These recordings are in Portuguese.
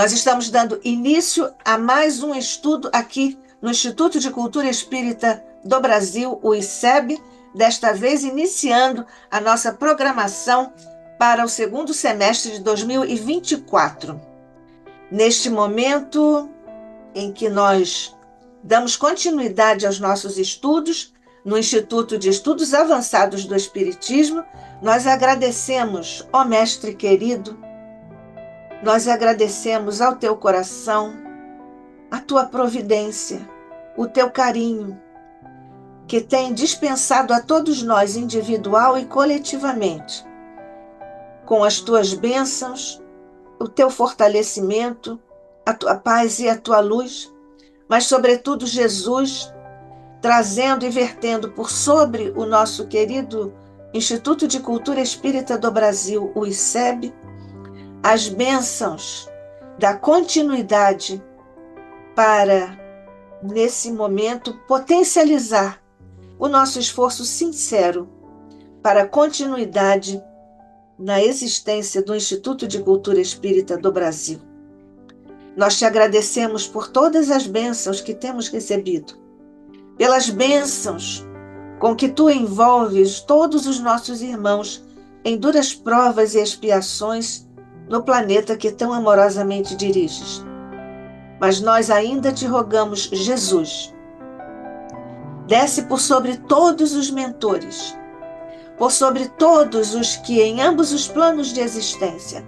Nós estamos dando início a mais um estudo aqui no Instituto de Cultura Espírita do Brasil, o ICEB, desta vez iniciando a nossa programação para o segundo semestre de 2024. Neste momento em que nós damos continuidade aos nossos estudos no Instituto de Estudos Avançados do Espiritismo, nós agradecemos, ó Mestre querido, nós agradecemos ao teu coração, a tua providência, o teu carinho, que tem dispensado a todos nós, individual e coletivamente, com as tuas bênçãos, o teu fortalecimento, a tua paz e a tua luz, mas, sobretudo, Jesus, trazendo e vertendo por sobre o nosso querido Instituto de Cultura Espírita do Brasil, o ICEB, as bênçãos da continuidade para, nesse momento, potencializar o nosso esforço sincero para a continuidade na existência do Instituto de Cultura Espírita do Brasil. Nós te agradecemos por todas as bênçãos que temos recebido, pelas bênçãos com que tu envolves todos os nossos irmãos em duras provas e expiações no planeta que tão amorosamente diriges. Mas nós ainda te rogamos, Jesus, desce por sobre todos os mentores, por sobre todos os que em ambos os planos de existência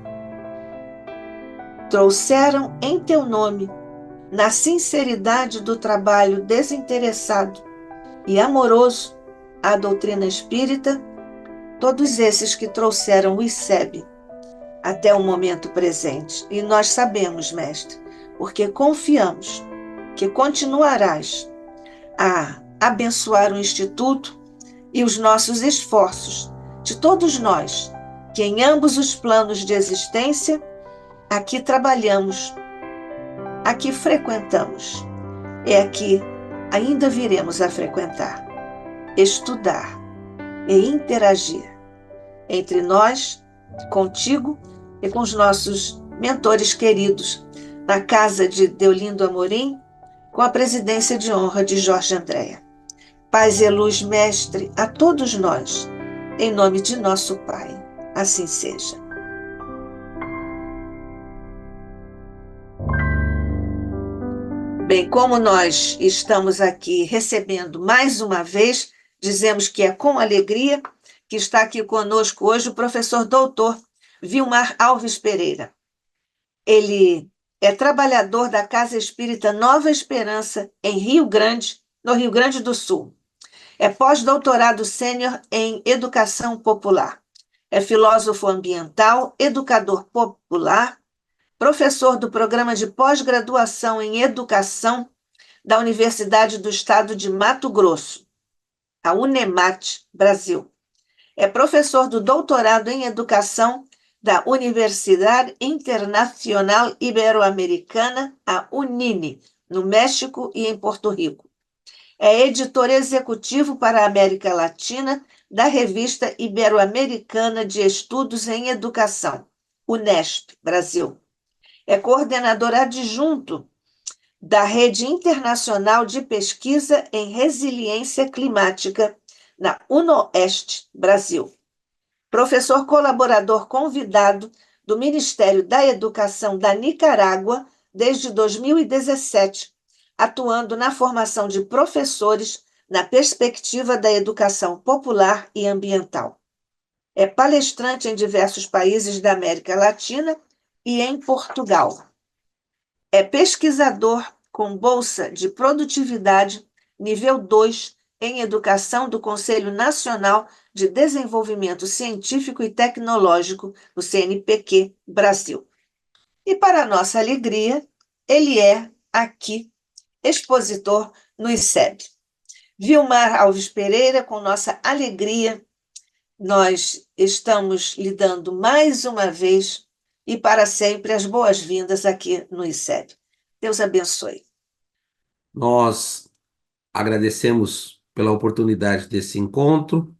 trouxeram em teu nome, na sinceridade do trabalho desinteressado e amoroso, a doutrina espírita, todos esses que trouxeram o ICEB até o momento presente. E nós sabemos, Mestre, porque confiamos que continuarás a abençoar o Instituto e os nossos esforços de todos nós, que em ambos os planos de existência aqui trabalhamos, aqui frequentamos, e aqui ainda viremos a frequentar, estudar e interagir entre nós, contigo e com os nossos mentores queridos, na casa de Deolindo Amorim, com a presidência de honra de Jorge Andréa. Paz e luz, Mestre, a todos nós, em nome de nosso Pai. Assim seja. Bem, como nós estamos aqui recebendo mais uma vez, dizemos que é com alegria que está aqui conosco hoje o professor doutor Vilmar Alves Pereira. Ele é trabalhador da Casa Espírita Nova Esperança, em Rio Grande, no Rio Grande do Sul. É pós-doutorado sênior em Educação Popular. É filósofo ambiental, educador popular, professor do Programa de Pós-Graduação em Educação da Universidade do Estado de Mato Grosso, a UNEMAT, Brasil. É professor do doutorado em Educação da Universidade Internacional Ibero-Americana, a UNINE, no México e em Porto Rico. É editor executivo para a América Latina da Revista Ibero-Americana de Estudos em Educação, UNESP, Brasil. É coordenador adjunto da Rede Internacional de Pesquisa em Resiliência Climática, na UNOEST, Brasil. Professor colaborador convidado do Ministério da Educação da Nicarágua desde 2017, atuando na formação de professores na perspectiva da educação popular e ambiental. É palestrante em diversos países da América Latina e em Portugal. É pesquisador com bolsa de produtividade nível 2 em educação do Conselho Nacional de Desenvolvimento Científico e Tecnológico, o CNPq, Brasil. E, para nossa alegria, ele é, aqui, expositor no ICEB. Vilmar Alves Pereira, com nossa alegria, nós estamos lhe dando mais uma vez e para sempre as boas-vindas aqui no ICEB. Deus abençoe. Nós agradecemos pela oportunidade desse encontro.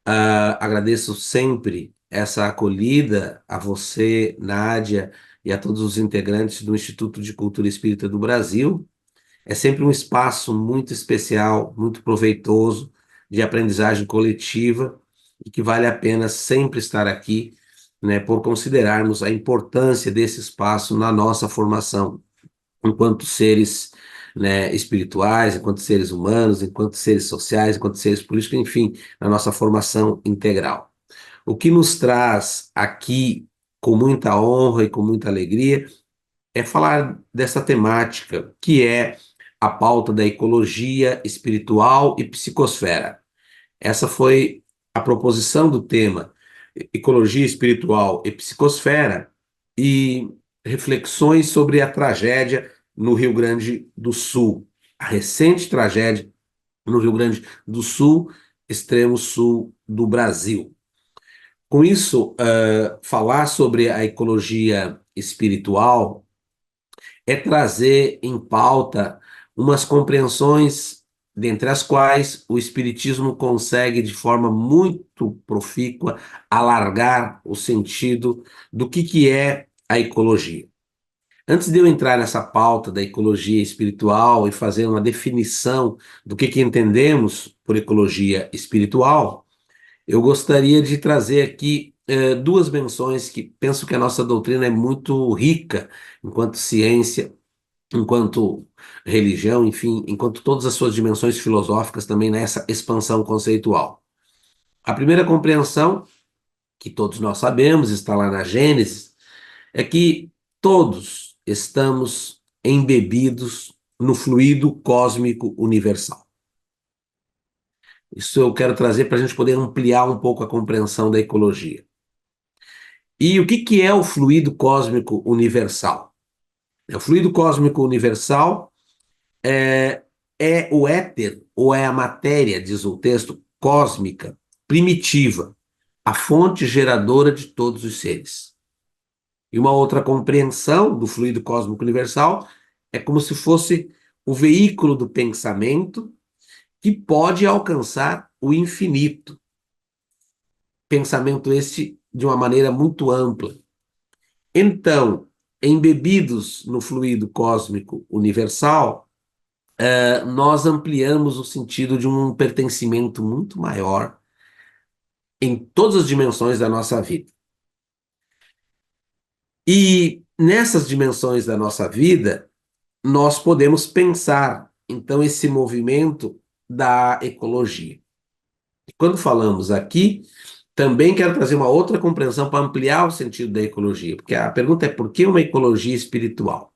Agradeço sempre essa acolhida a você, Nádia, e a todos os integrantes do Instituto de Cultura Espírita do Brasil. É sempre um espaço muito especial, muito proveitoso, de aprendizagem coletiva, e que vale a pena sempre estar aqui, né, por considerarmos a importância desse espaço na nossa formação, enquanto seres, né, espirituais, enquanto seres humanos, enquanto seres sociais, enquanto seres políticos, enfim, na nossa formação integral. O que nos traz aqui com muita honra e com muita alegria é falar dessa temática, que é a pauta da ecologia espiritual e psicosfera. Essa foi a proposição do tema, ecologia espiritual e psicosfera, e reflexões sobre a tragédia no Rio Grande do Sul, a recente tragédia no Rio Grande do Sul, extremo sul do Brasil. Com isso, falar sobre a ecologia espiritual é trazer em pauta umas compreensões, dentre as quais o Espiritismo consegue, de forma muito profícua, alargar o sentido do que é a ecologia. Antes de eu entrar nessa pauta da ecologia espiritual e fazer uma definição do que entendemos por ecologia espiritual, eu gostaria de trazer aqui duas menções que penso que a nossa doutrina é muito rica enquanto ciência, enquanto religião, enfim, enquanto todas as suas dimensões filosóficas também nessa expansão conceitual. A primeira compreensão, que todos nós sabemos, está lá na Gênesis, é que todos estamos embebidos no fluido cósmico universal. Isso eu quero trazer para a gente poder ampliar um pouco a compreensão da ecologia. E o que é o fluido cósmico universal? O fluido cósmico universal é o éter, ou é a matéria, diz o texto, cósmica, primitiva, a fonte geradora de todos os seres. E uma outra compreensão do fluido cósmico universal é como se fosse o veículo do pensamento que pode alcançar o infinito. Pensamento este de uma maneira muito ampla. Então, embebidos no fluido cósmico universal, nós ampliamos o sentido de um pertencimento muito maior em todas as dimensões da nossa vida. E nessas dimensões da nossa vida, nós podemos pensar, então, esse movimento da ecologia. E quando falamos aqui, também quero trazer uma outra compreensão para ampliar o sentido da ecologia, porque a pergunta é por que uma ecologia espiritual,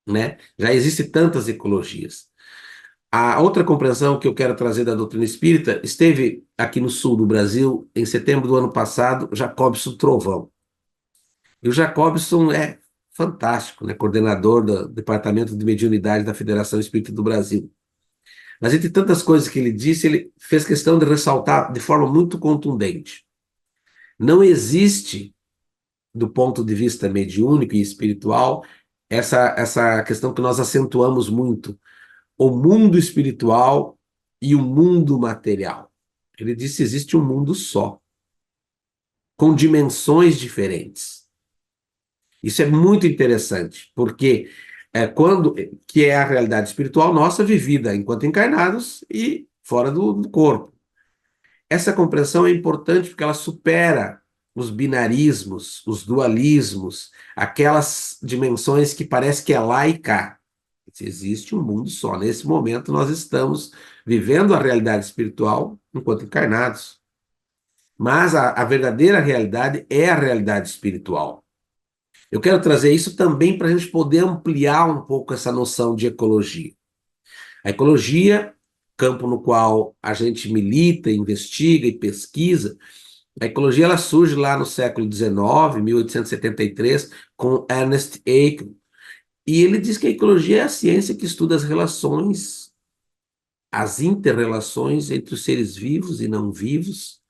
né? Já existem tantas ecologias. A outra compreensão que eu quero trazer da doutrina espírita esteve aqui no sul do Brasil, em setembro do ano passado, Jacobson Trovão. E o Jacobson é fantástico, né? Coordenador do Departamento de Mediunidade da Federação Espírita do Brasil. Mas entre tantas coisas que ele disse, ele fez questão de ressaltar de forma muito contundente. Não existe, do ponto de vista mediúnico e espiritual, essa questão que nós acentuamos muito, o mundo espiritual e o mundo material. Ele disse: existe um mundo só, com dimensões diferentes. Isso é muito interessante, porque que é a realidade espiritual nossa vivida enquanto encarnados e fora do corpo. Essa compreensão é importante porque ela supera os binarismos, os dualismos, aquelas dimensões que parece que é lá e cá. Existe um mundo só. Nesse momento, nós estamos vivendo a realidade espiritual enquanto encarnados. Mas a verdadeira realidade é a realidade espiritual. Eu quero trazer isso também para a gente poder ampliar um pouco essa noção de ecologia. A ecologia, campo no qual a gente milita, investiga e pesquisa, a ecologia ela surge lá no século XIX, 1873, com Ernest Haeckel. E ele diz que a ecologia é a ciência que estuda as relações, as interrelações entre os seres vivos e não vivos,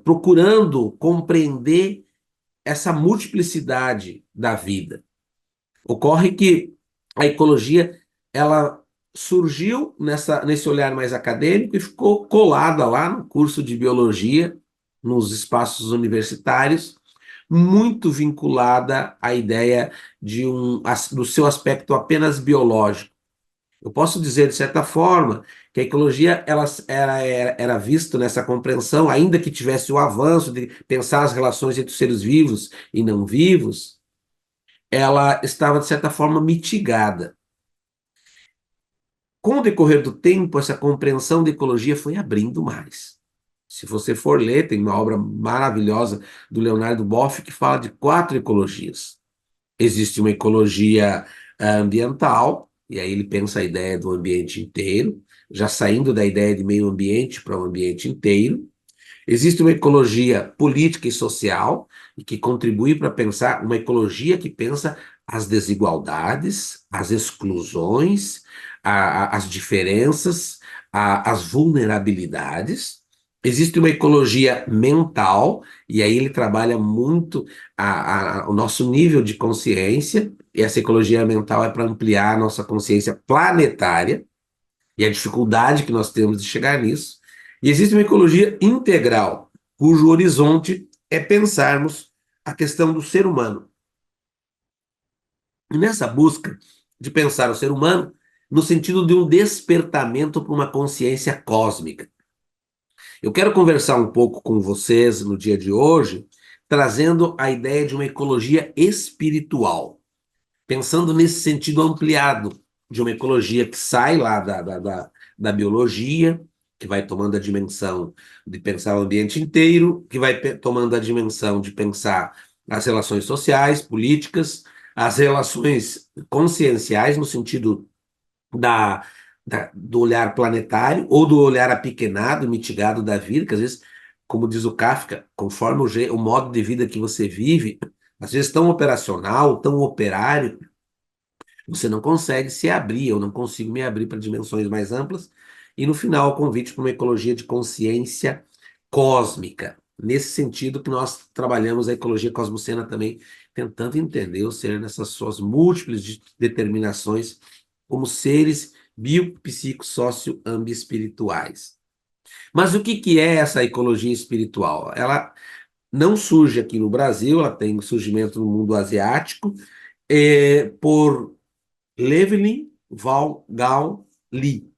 procurando compreender essa multiplicidade da vida. Ocorre que a ecologia ela surgiu nesse olhar mais acadêmico e ficou colada lá no curso de biologia, nos espaços universitários, muito vinculada à ideia do seu aspecto apenas biológico. Eu posso dizer, de certa forma, que a ecologia era visto nessa compreensão, ainda que tivesse o avanço de pensar as relações entre os seres vivos e não vivos, ela estava, de certa forma, mitigada. Com o decorrer do tempo, essa compreensão de ecologia foi abrindo mais. Se você for ler, tem uma obra maravilhosa do Leonardo Boff que fala de 4 ecologias. Existe uma ecologia ambiental, e aí ele pensa a ideia do ambiente inteiro, já saindo da ideia de meio ambiente para o ambiente inteiro. Existe uma ecologia política e social, e que contribui para pensar uma ecologia que pensa as desigualdades, as exclusões, as diferenças, as vulnerabilidades. Existe uma ecologia mental, e aí ele trabalha muito o nosso nível de consciência, e essa ecologia mental é para ampliar a nossa consciência planetária, e a dificuldade que nós temos de chegar nisso. E existe uma ecologia integral, cujo horizonte é pensarmos a questão do ser humano. E nessa busca de pensar o ser humano no sentido de um despertamento para uma consciência cósmica. Eu quero conversar um pouco com vocês no dia de hoje, trazendo a ideia de uma ecologia espiritual, pensando nesse sentido ampliado de uma ecologia que sai lá da biologia, que vai tomando a dimensão de pensar o ambiente inteiro, que vai tomando a dimensão de pensar as relações sociais, políticas, as relações conscienciais, no sentido da, do olhar planetário, ou do olhar apequenado, mitigado da vida, que às vezes, como diz o Kafka, conforme o modo de vida que você vive, às vezes tão operacional, tão operário, você não consegue se abrir, eu não consigo me abrir para dimensões mais amplas. E no final, o convite para uma ecologia de consciência cósmica. Nesse sentido que nós trabalhamos a ecologia cosmocena também, tentando entender o ser nessas suas múltiplas determinações como seres biopsicossócio-ambiespirituais. Mas o que que é essa ecologia espiritual? Ela não surge aqui no Brasil, ela tem surgimento no mundo asiático, por Llewellyn Vaughan Lee.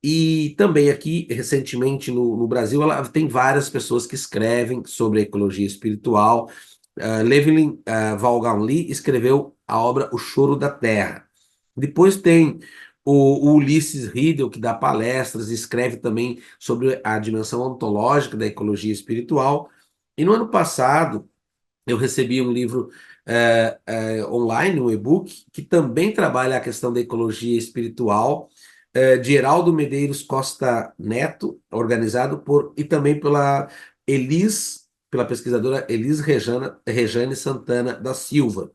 E também aqui, recentemente no Brasil, ela tem várias pessoas que escrevem sobre a ecologia espiritual. Llewellyn Vaughan Lee escreveu a obra O Choro da Terra. Depois tem o Ulisses Riedel, que dá palestras e escreve também sobre a dimensão ontológica da ecologia espiritual. E no ano passado, eu recebi um livro online, um e-book, que também trabalha a questão da ecologia espiritual, de Heraldo Medeiros Costa Neto, organizado por, e também pela pesquisadora Rejane Santana da Silva.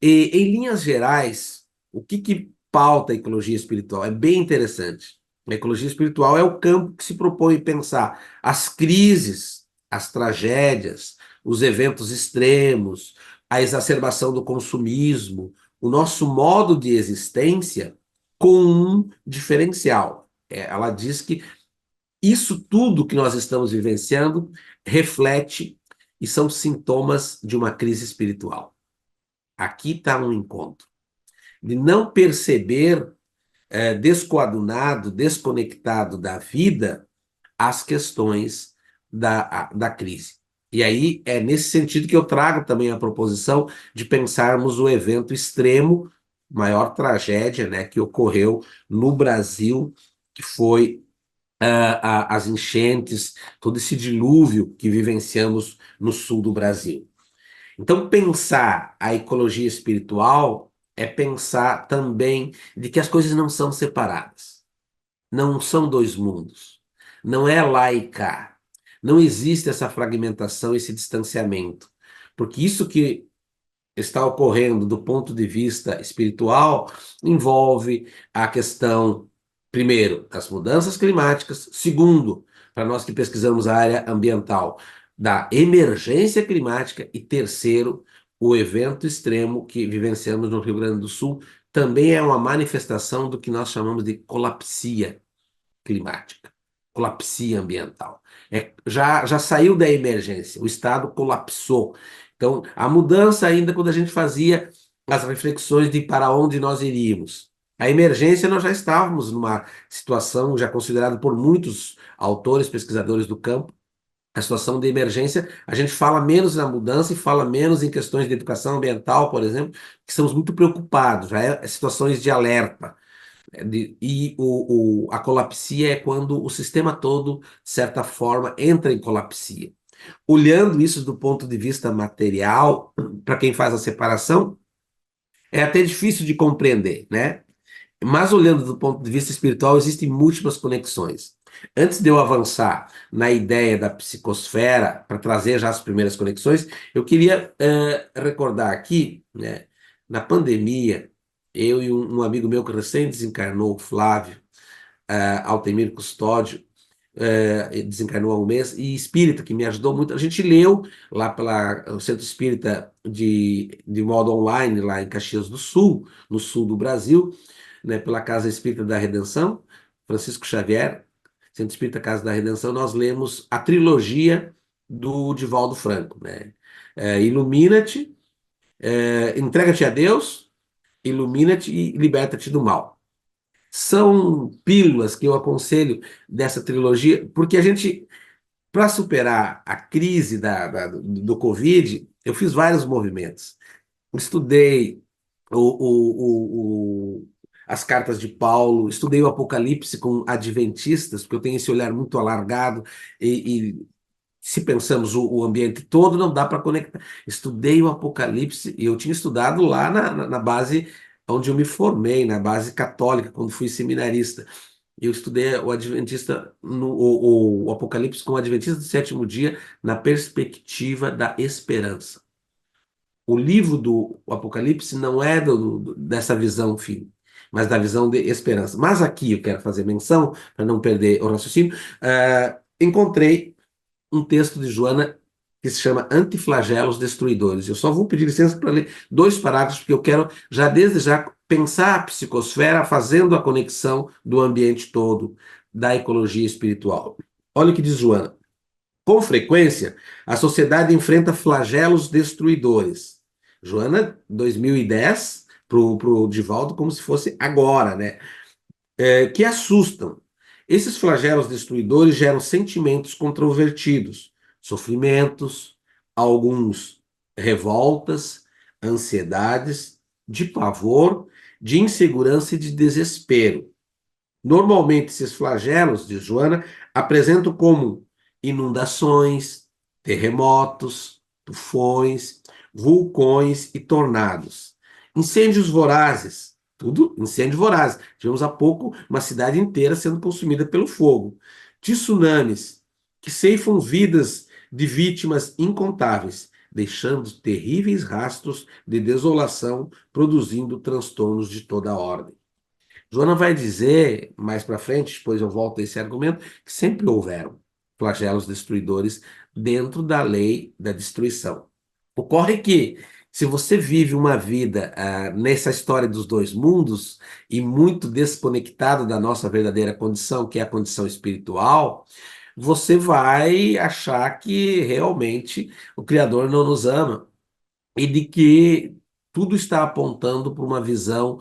E, em linhas gerais, o que que pauta a ecologia espiritual? É bem interessante. A ecologia espiritual é o campo que se propõe pensar as crises, as tragédias, os eventos extremos, a exacerbação do consumismo, o nosso modo de existência com um diferencial. Ela diz que isso tudo que nós estamos vivenciando reflete e são sintomas de uma crise espiritual. Aqui está um encontro de não perceber, descoadunado, desconectado da vida, as questões da crise. E aí é nesse sentido que eu trago também a proposição de pensarmos o evento extremo, maior tragédia, né, que ocorreu no Brasil, que foi as enchentes, todo esse dilúvio que vivenciamos no sul do Brasil. Então, pensar a ecologia espiritual é pensar também de que as coisas não são separadas, não são dois mundos, não é lá e cá, não existe essa fragmentação, esse distanciamento, porque isso que está ocorrendo do ponto de vista espiritual envolve a questão, primeiro, das mudanças climáticas, segundo, para nós que pesquisamos a área ambiental, da emergência climática, e terceiro, o evento extremo que vivenciamos no Rio Grande do Sul também é uma manifestação do que nós chamamos de colapsia climática. colapsia ambiental. Já saiu da emergência, o Estado colapsou. Então, a mudança ainda quando a gente fazia as reflexões de para onde nós iríamos. A emergência, nós já estávamos numa situação já considerada por muitos autores, pesquisadores do campo, a situação de emergência, a gente fala menos na mudança e fala menos em questões de educação ambiental, por exemplo, que estamos muito preocupados, já é situações de alerta. A colapsia é quando o sistema todo, de certa forma, entra em colapsia. Olhando isso do ponto de vista material, para quem faz a separação, é até difícil de compreender, né? Mas olhando do ponto de vista espiritual, existem múltiplas conexões. Antes de eu avançar na ideia da psicosfera, para trazer já as primeiras conexões, eu queria recordar aqui, né, na pandemia, eu e um amigo meu que recém desencarnou, o Flávio, Altemir Custódio, desencarnou há um mês, e espírita, que me ajudou muito. A gente leu lá pelo Centro Espírita de modo online, lá em Caxias do Sul, no sul do Brasil, né, pela Casa Espírita da Redenção, Francisco Xavier, Centro Espírita Casa da Redenção, nós lemos a trilogia do Divaldo Franco, né? Ilumina-te, entrega-te a Deus, ilumina-te e liberta-te do mal. São pílulas que eu aconselho dessa trilogia, porque a gente, para superar a crise do Covid, eu fiz vários movimentos. Estudei as cartas de Paulo, estudei o Apocalipse com adventistas, porque eu tenho esse olhar muito alargado e se pensamos o ambiente todo, não dá para conectar. Estudei o Apocalipse e eu tinha estudado lá na base onde eu me formei, na base católica, quando fui seminarista. Eu estudei o Adventista, o Apocalipse com o Adventista do sétimo dia, na perspectiva da esperança. O livro do Apocalipse não é dessa visão, filho, mas da visão de esperança. Mas aqui eu quero fazer menção, para não perder o raciocínio, encontrei um texto de Joana que se chama Antiflagelos Destruidores. Eu só vou pedir licença para ler 2 parágrafos, porque eu quero já desde já pensar a psicosfera fazendo a conexão do ambiente todo, da ecologia espiritual. Olha o que diz Joana. Com frequência, a sociedade enfrenta flagelos destruidores. Joana, 2010, para o Divaldo, como se fosse agora, né? Que assustam. Esses flagelos destruidores geram sentimentos controvertidos, sofrimentos, alguns revoltas, ansiedades, de pavor, de insegurança e de desespero. Normalmente, esses flagelos, diz Joana, apresentam como inundações, terremotos, tufões, vulcões e tornados. Incêndios vorazes, tudo incêndio voraz. Tivemos há pouco uma cidade inteira sendo consumida pelo fogo. Tsunamis, que ceifam vidas de vítimas incontáveis, deixando terríveis rastros de desolação, produzindo transtornos de toda ordem. Joana vai dizer, mais para frente, depois eu volto a esse argumento, que sempre houveram flagelos destruidores dentro da lei da destruição. Ocorre que, se você vive uma vida nessa história dos 2 mundos e muito desconectado da nossa verdadeira condição, que é a condição espiritual, você vai achar que realmente o Criador não nos ama e de que tudo está apontando para uma visão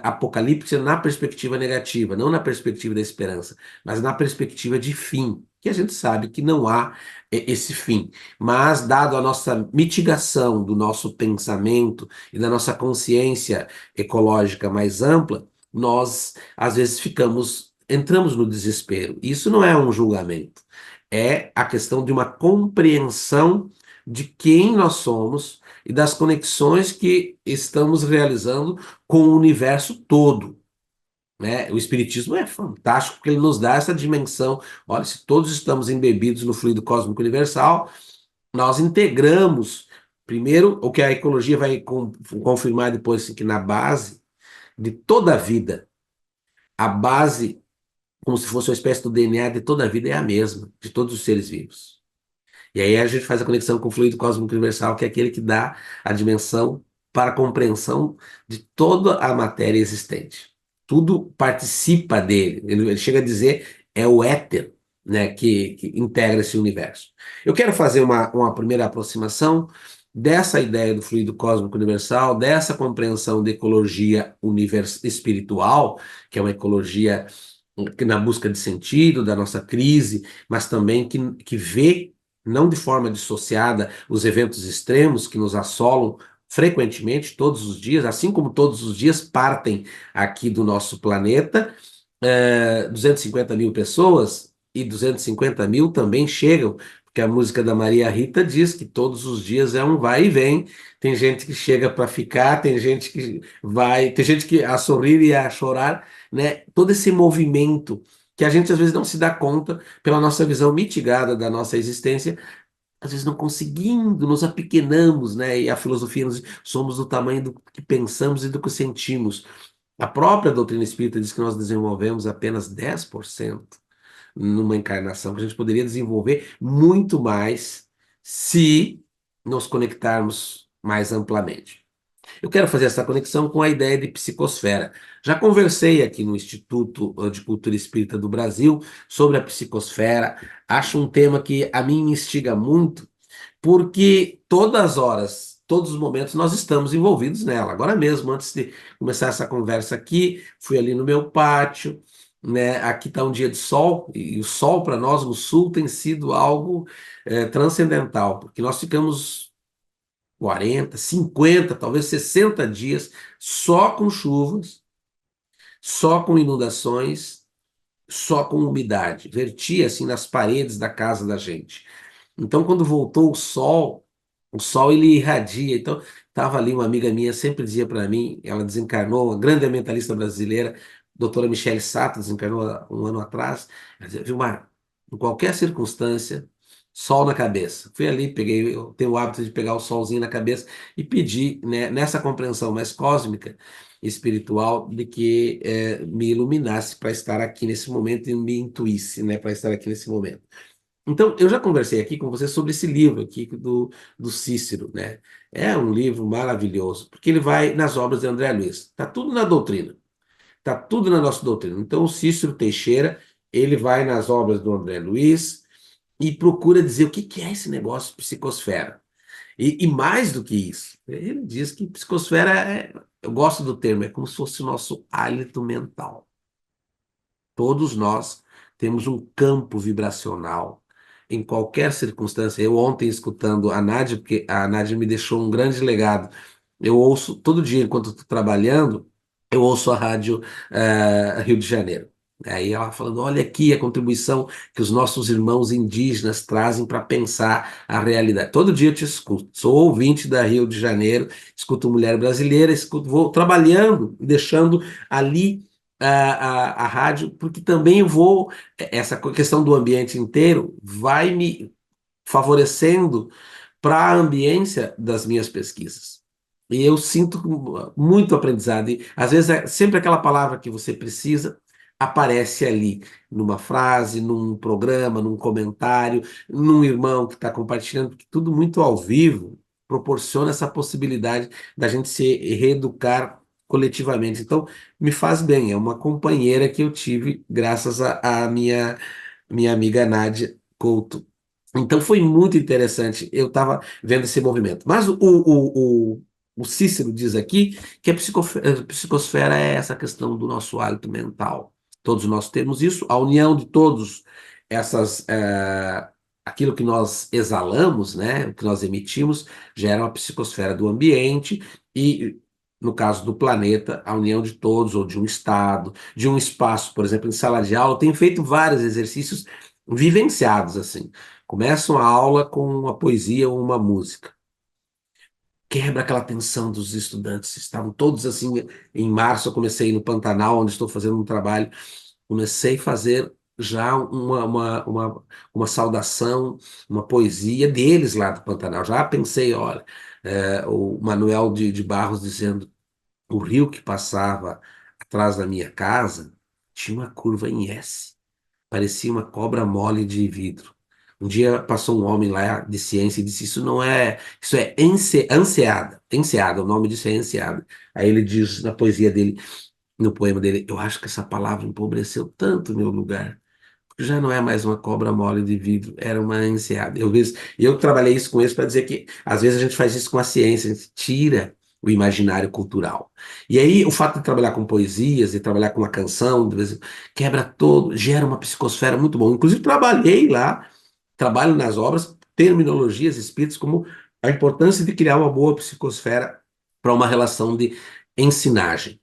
apocalíptica na perspectiva negativa, não na perspectiva da esperança, mas na perspectiva de fim, que a gente sabe que não há esse fim. Mas, dado a nossa mitigação do nosso pensamento e da nossa consciência ecológica mais ampla, nós, às vezes, entramos no desespero. Isso não é um julgamento, é a questão de uma compreensão de quem nós somos e das conexões que estamos realizando com o universo todo, né? O Espiritismo é fantástico porque ele nos dá essa dimensão. Olha, se todos estamos embebidos no fluido cósmico universal, nós integramos, primeiro, o que a ecologia vai confirmar depois, assim, que na base de toda a vida, a base, como se fosse uma espécie do DNA de toda a vida, é a mesma, de todos os seres vivos. E aí a gente faz a conexão com o fluido cósmico universal, que é aquele que dá a dimensão para a compreensão de toda a matéria existente. Tudo participa dele. Ele chega a dizer, é o éter. né, que integra esse universo. Eu quero fazer uma primeira aproximação dessa ideia do fluido cósmico universal, dessa compreensão de ecologia espiritual, que é uma ecologia que na busca de sentido da nossa crise, mas também que vê, não de forma dissociada, os eventos extremos que nos assolam frequentemente, todos os dias, assim como todos os dias partem aqui do nosso planeta, 250 mil pessoas, e 250 mil também chegam, porque a música da Maria Rita diz que todos os dias é um vai e vem. Tem gente que chega para ficar, tem gente que vai, tem gente que a sorrir e a chorar, né? Todo esse movimento que a gente às vezes não se dá conta pela nossa visão mitigada da nossa existência, às vezes não conseguindo, nos apequenamos, né? E a filosofia nos diz, somos do tamanho do que pensamos e do que sentimos. A própria doutrina espírita diz que nós desenvolvemos apenas 10% numa encarnação, que a gente poderia desenvolver muito mais se nos conectarmos mais amplamente. Eu quero fazer essa conexão com a ideia de psicosfera. Já conversei aqui no Instituto de Cultura Espírita do Brasil sobre a psicosfera. Acho um tema que a mim me instiga muito, porque todas as horas, todos os momentos, nós estamos envolvidos nela. Agora mesmo, antes de começar essa conversa aqui, fui ali no meu pátio, né? Aqui está um dia de sol, e o sol para nós no sul tem sido algo transcendental, porque nós ficamos 40, 50, talvez 60 dias só com chuvas, só com inundações, só com umidade. Vertia assim nas paredes da casa da gente. Então, quando voltou o sol ele irradia. Então, estava ali uma amiga minha, sempre dizia para mim, ela desencarnou, uma grande ambientalista brasileira, doutora Michele Sato, desencarnou há um ano atrás. Ela dizia, Vilmar, em qualquer circunstância, sol na cabeça. Fui ali, peguei, eu tenho o hábito de pegar o solzinho na cabeça e pedi, né, nessa compreensão mais cósmica, espiritual, de que me iluminasse para estar aqui nesse momento e me intuísse, né, para estar aqui nesse momento. Então, eu já conversei aqui com você sobre esse livro aqui do Cícero, né? É um livro maravilhoso, porque ele vai nas obras de André Luiz. Está tudo na doutrina, está tudo na nossa doutrina. Então, o Cícero Teixeira, ele vai nas obras do André Luiz e procura dizer o que que é esse negócio de psicosfera. E mais do que isso, ele diz que psicosfera eu gosto do termo, é como se fosse o nosso hálito mental. Todos nós temos um campo vibracional em qualquer circunstância. Eu ontem, escutando a Nádia, porque a Nádia me deixou um grande legado. Eu ouço todo dia, enquanto estou trabalhando, eu ouço a rádio Rio de Janeiro. Aí ela falando, olha aqui a contribuição que os nossos irmãos indígenas trazem para pensar a realidade. Todo dia eu te escuto. Sou ouvinte da Rio de Janeiro, escuto Mulher Brasileira, escuto, vou trabalhando, deixando ali a rádio, porque também eu vou, essa questão do ambiente inteiro vai me favorecendo para a ambiência das minhas pesquisas. E eu sinto muito aprendizado. E, às vezes, é sempre aquela palavra que você precisa aparece ali, numa frase, num programa, num comentário, num irmão que está compartilhando, porque tudo muito ao vivo proporciona essa possibilidade da gente se reeducar coletivamente. Então, me faz bem. É uma companheira que eu tive graças à minha amiga Nádia Couto. Então foi muito interessante. Eu estava vendo esse movimento. Mas o Cícero diz aqui que a psicosfera é essa questão do nosso hálito mental. Todos nós temos isso, a união de todos essas. Aquilo que nós exalamos, né, o que nós emitimos, gera uma psicosfera do ambiente e, no caso do planeta, a união de todos, ou de um estado, de um espaço, por exemplo, em sala de aula, eu tenho feito vários exercícios vivenciados assim. Começam a aula com uma poesia ou uma música. Quebra aquela tensão dos estudantes. Estavam todos assim. Em março, eu comecei no Pantanal, onde estou fazendo um trabalho. Comecei a fazer já uma saudação, uma poesia deles lá do Pantanal. Já pensei, olha, o Manuel de Barros dizendo: o rio que passava atrás da minha casa tinha uma curva em S. Parecia uma cobra mole de vidro. Um dia passou um homem lá de ciência e disse: Isso não é. Isso é anseada. Enseada, o nome disso é enseada. Aí ele diz na poesia dele, no poema dele: Eu acho que essa palavra empobreceu tanto o meu lugar. Já não é mais uma cobra mole de vidro, era uma enseada. Eu trabalhei isso com eles para dizer que às vezes a gente faz isso com a ciência, a gente tira o imaginário cultural. E aí o fato de trabalhar com poesias e trabalhar com uma canção, de vez, quebra todo, gera uma psicosfera muito bom. Inclusive trabalhei lá, trabalho nas obras, terminologias espíritas, como a importância de criar uma boa psicosfera para uma relação de ensinagem.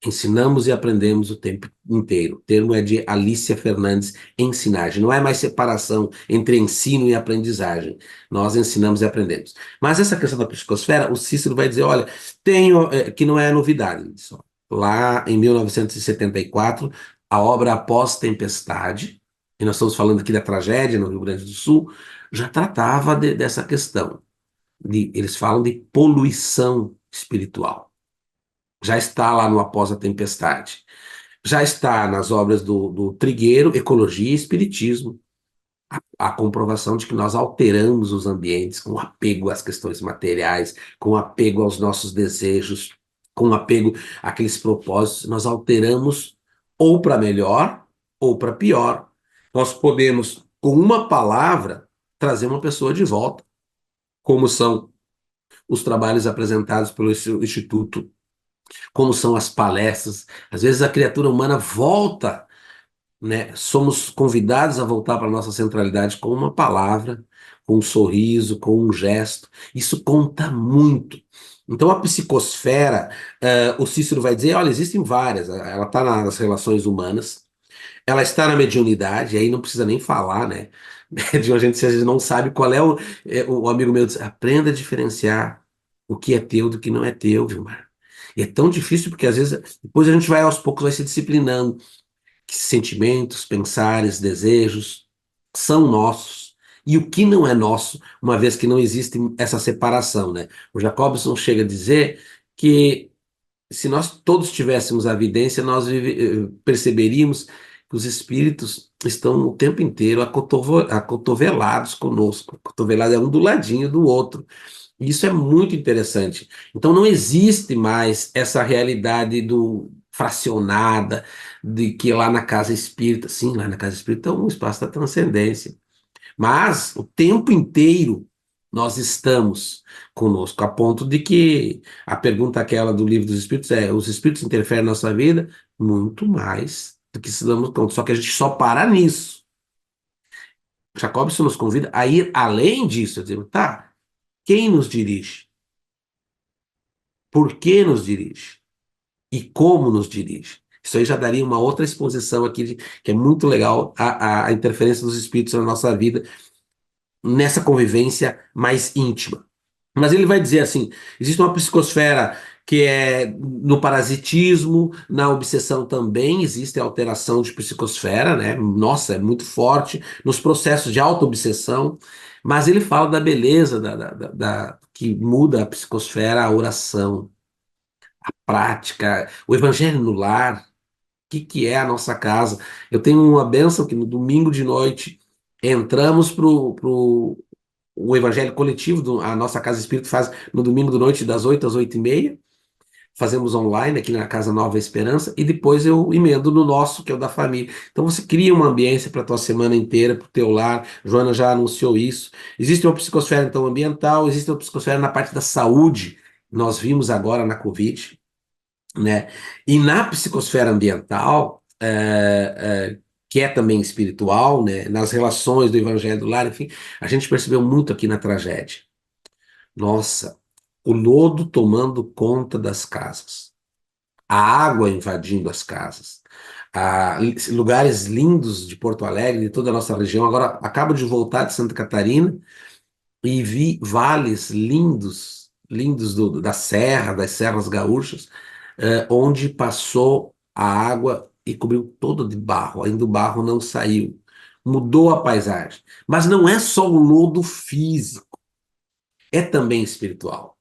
Ensinamos e aprendemos o tempo inteiro. O termo é de Alicia Fernandes, ensinagem. Não é mais separação entre ensino e aprendizagem. Nós ensinamos e aprendemos. Mas essa questão da psicosfera, o Cícero vai dizer, olha, tenho, que não é novidade. Só. Lá em 1974, a obra Após Tempestade, e nós estamos falando aqui da tragédia no Rio Grande do Sul, já tratava dessa questão. Eles falam de poluição espiritual. Já está lá no Após a Tempestade. Já está nas obras do Trigueiro, Ecologia e Espiritismo, a comprovação de que nós alteramos os ambientes com apego às questões materiais, com apego aos nossos desejos, com apego àqueles propósitos, nós alteramos ou para melhor ou para pior. Nós podemos, com uma palavra, trazer uma pessoa de volta, como são os trabalhos apresentados pelo Instituto, como são as palestras. Às vezes a criatura humana volta, né? Somos convidados a voltar para a nossa centralidade com uma palavra, com um sorriso, com um gesto. Isso conta muito. Então a psicosfera, o Cícero vai dizer, olha, existem várias. Ela está nas relações humanas, ela está na mediunidade, aí não precisa nem falar, né? De uma gente, se a gente não sabe qual é o amigo meu diz, aprenda a diferenciar o que é teu do que não é teu, Vilmar. E é tão difícil porque às vezes depois a gente vai aos poucos vai se disciplinando que sentimentos, pensares, desejos são nossos e o que não é nosso, uma vez que não existe essa separação, né? O Jacobson chega a dizer que se nós todos tivéssemos a evidência, nós perceberíamos que os espíritos estão o tempo inteiro acotovelados conosco. Acotovelado é um do ladinho do outro. E isso é muito interessante. Então não existe mais essa realidade do fracionada, de que lá na casa espírita, sim, lá na casa espírita é um espaço da transcendência. Mas o tempo inteiro nós estamos conosco, a ponto de que a pergunta aquela do livro dos espíritos é: os espíritos interferem na nossa vida? Muito mais do que se damos conta, só que a gente só para nisso. Jacobson nos convida a ir além disso, a dizer, tá, quem nos dirige? Por que nos dirige? E como nos dirige? Isso aí já daria uma outra exposição aqui, que é muito legal, a interferência dos espíritos na nossa vida, nessa convivência mais íntima. Mas ele vai dizer assim: existe uma psicosfera que é no parasitismo, na obsessão também existe alteração de psicosfera, né? Nossa, é muito forte nos processos de auto-obsessão, mas ele fala da beleza que muda a psicosfera, a oração, a prática, o evangelho no lar, que é a nossa casa. Eu tenho uma bênção que no domingo de noite entramos o evangelho coletivo, a nossa Casa Espírita faz no domingo de noite das 8 às 8h30, fazemos online aqui na Casa Nova Esperança, e depois eu emendo no nosso, que é o da família. Então você cria uma ambiência para a tua semana inteira, para o teu lar. Joana já anunciou isso. Existe uma psicosfera, então, ambiental, existe uma psicosfera na parte da saúde, nós vimos agora na Covid, né? E na psicosfera ambiental, que é também espiritual, né? Nas relações do Evangelho do Lar, enfim, a gente percebeu muito aqui na tragédia. Nossa, o lodo tomando conta das casas, a água invadindo as casas, lugares lindos de Porto Alegre, de toda a nossa região. Agora, acabo de voltar de Santa Catarina e vi vales lindos, lindos da Serra, das Serras Gaúchas, onde passou a água e cobriu todo de barro. Ainda o barro não saiu. Mudou a paisagem. Mas não é só o lodo físico, é também espiritual.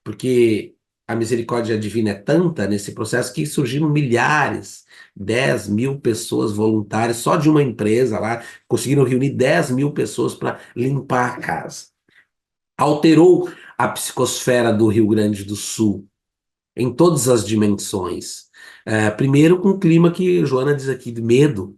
Porque a misericórdia divina é tanta nesse processo que surgiram milhares, 10.000 pessoas voluntárias, só de uma empresa lá, conseguiram reunir 10.000 pessoas para limpar a casa. Alterou a psicosfera do Rio Grande do Sul em todas as dimensões. Primeiro com o clima que Joana diz aqui, de medo.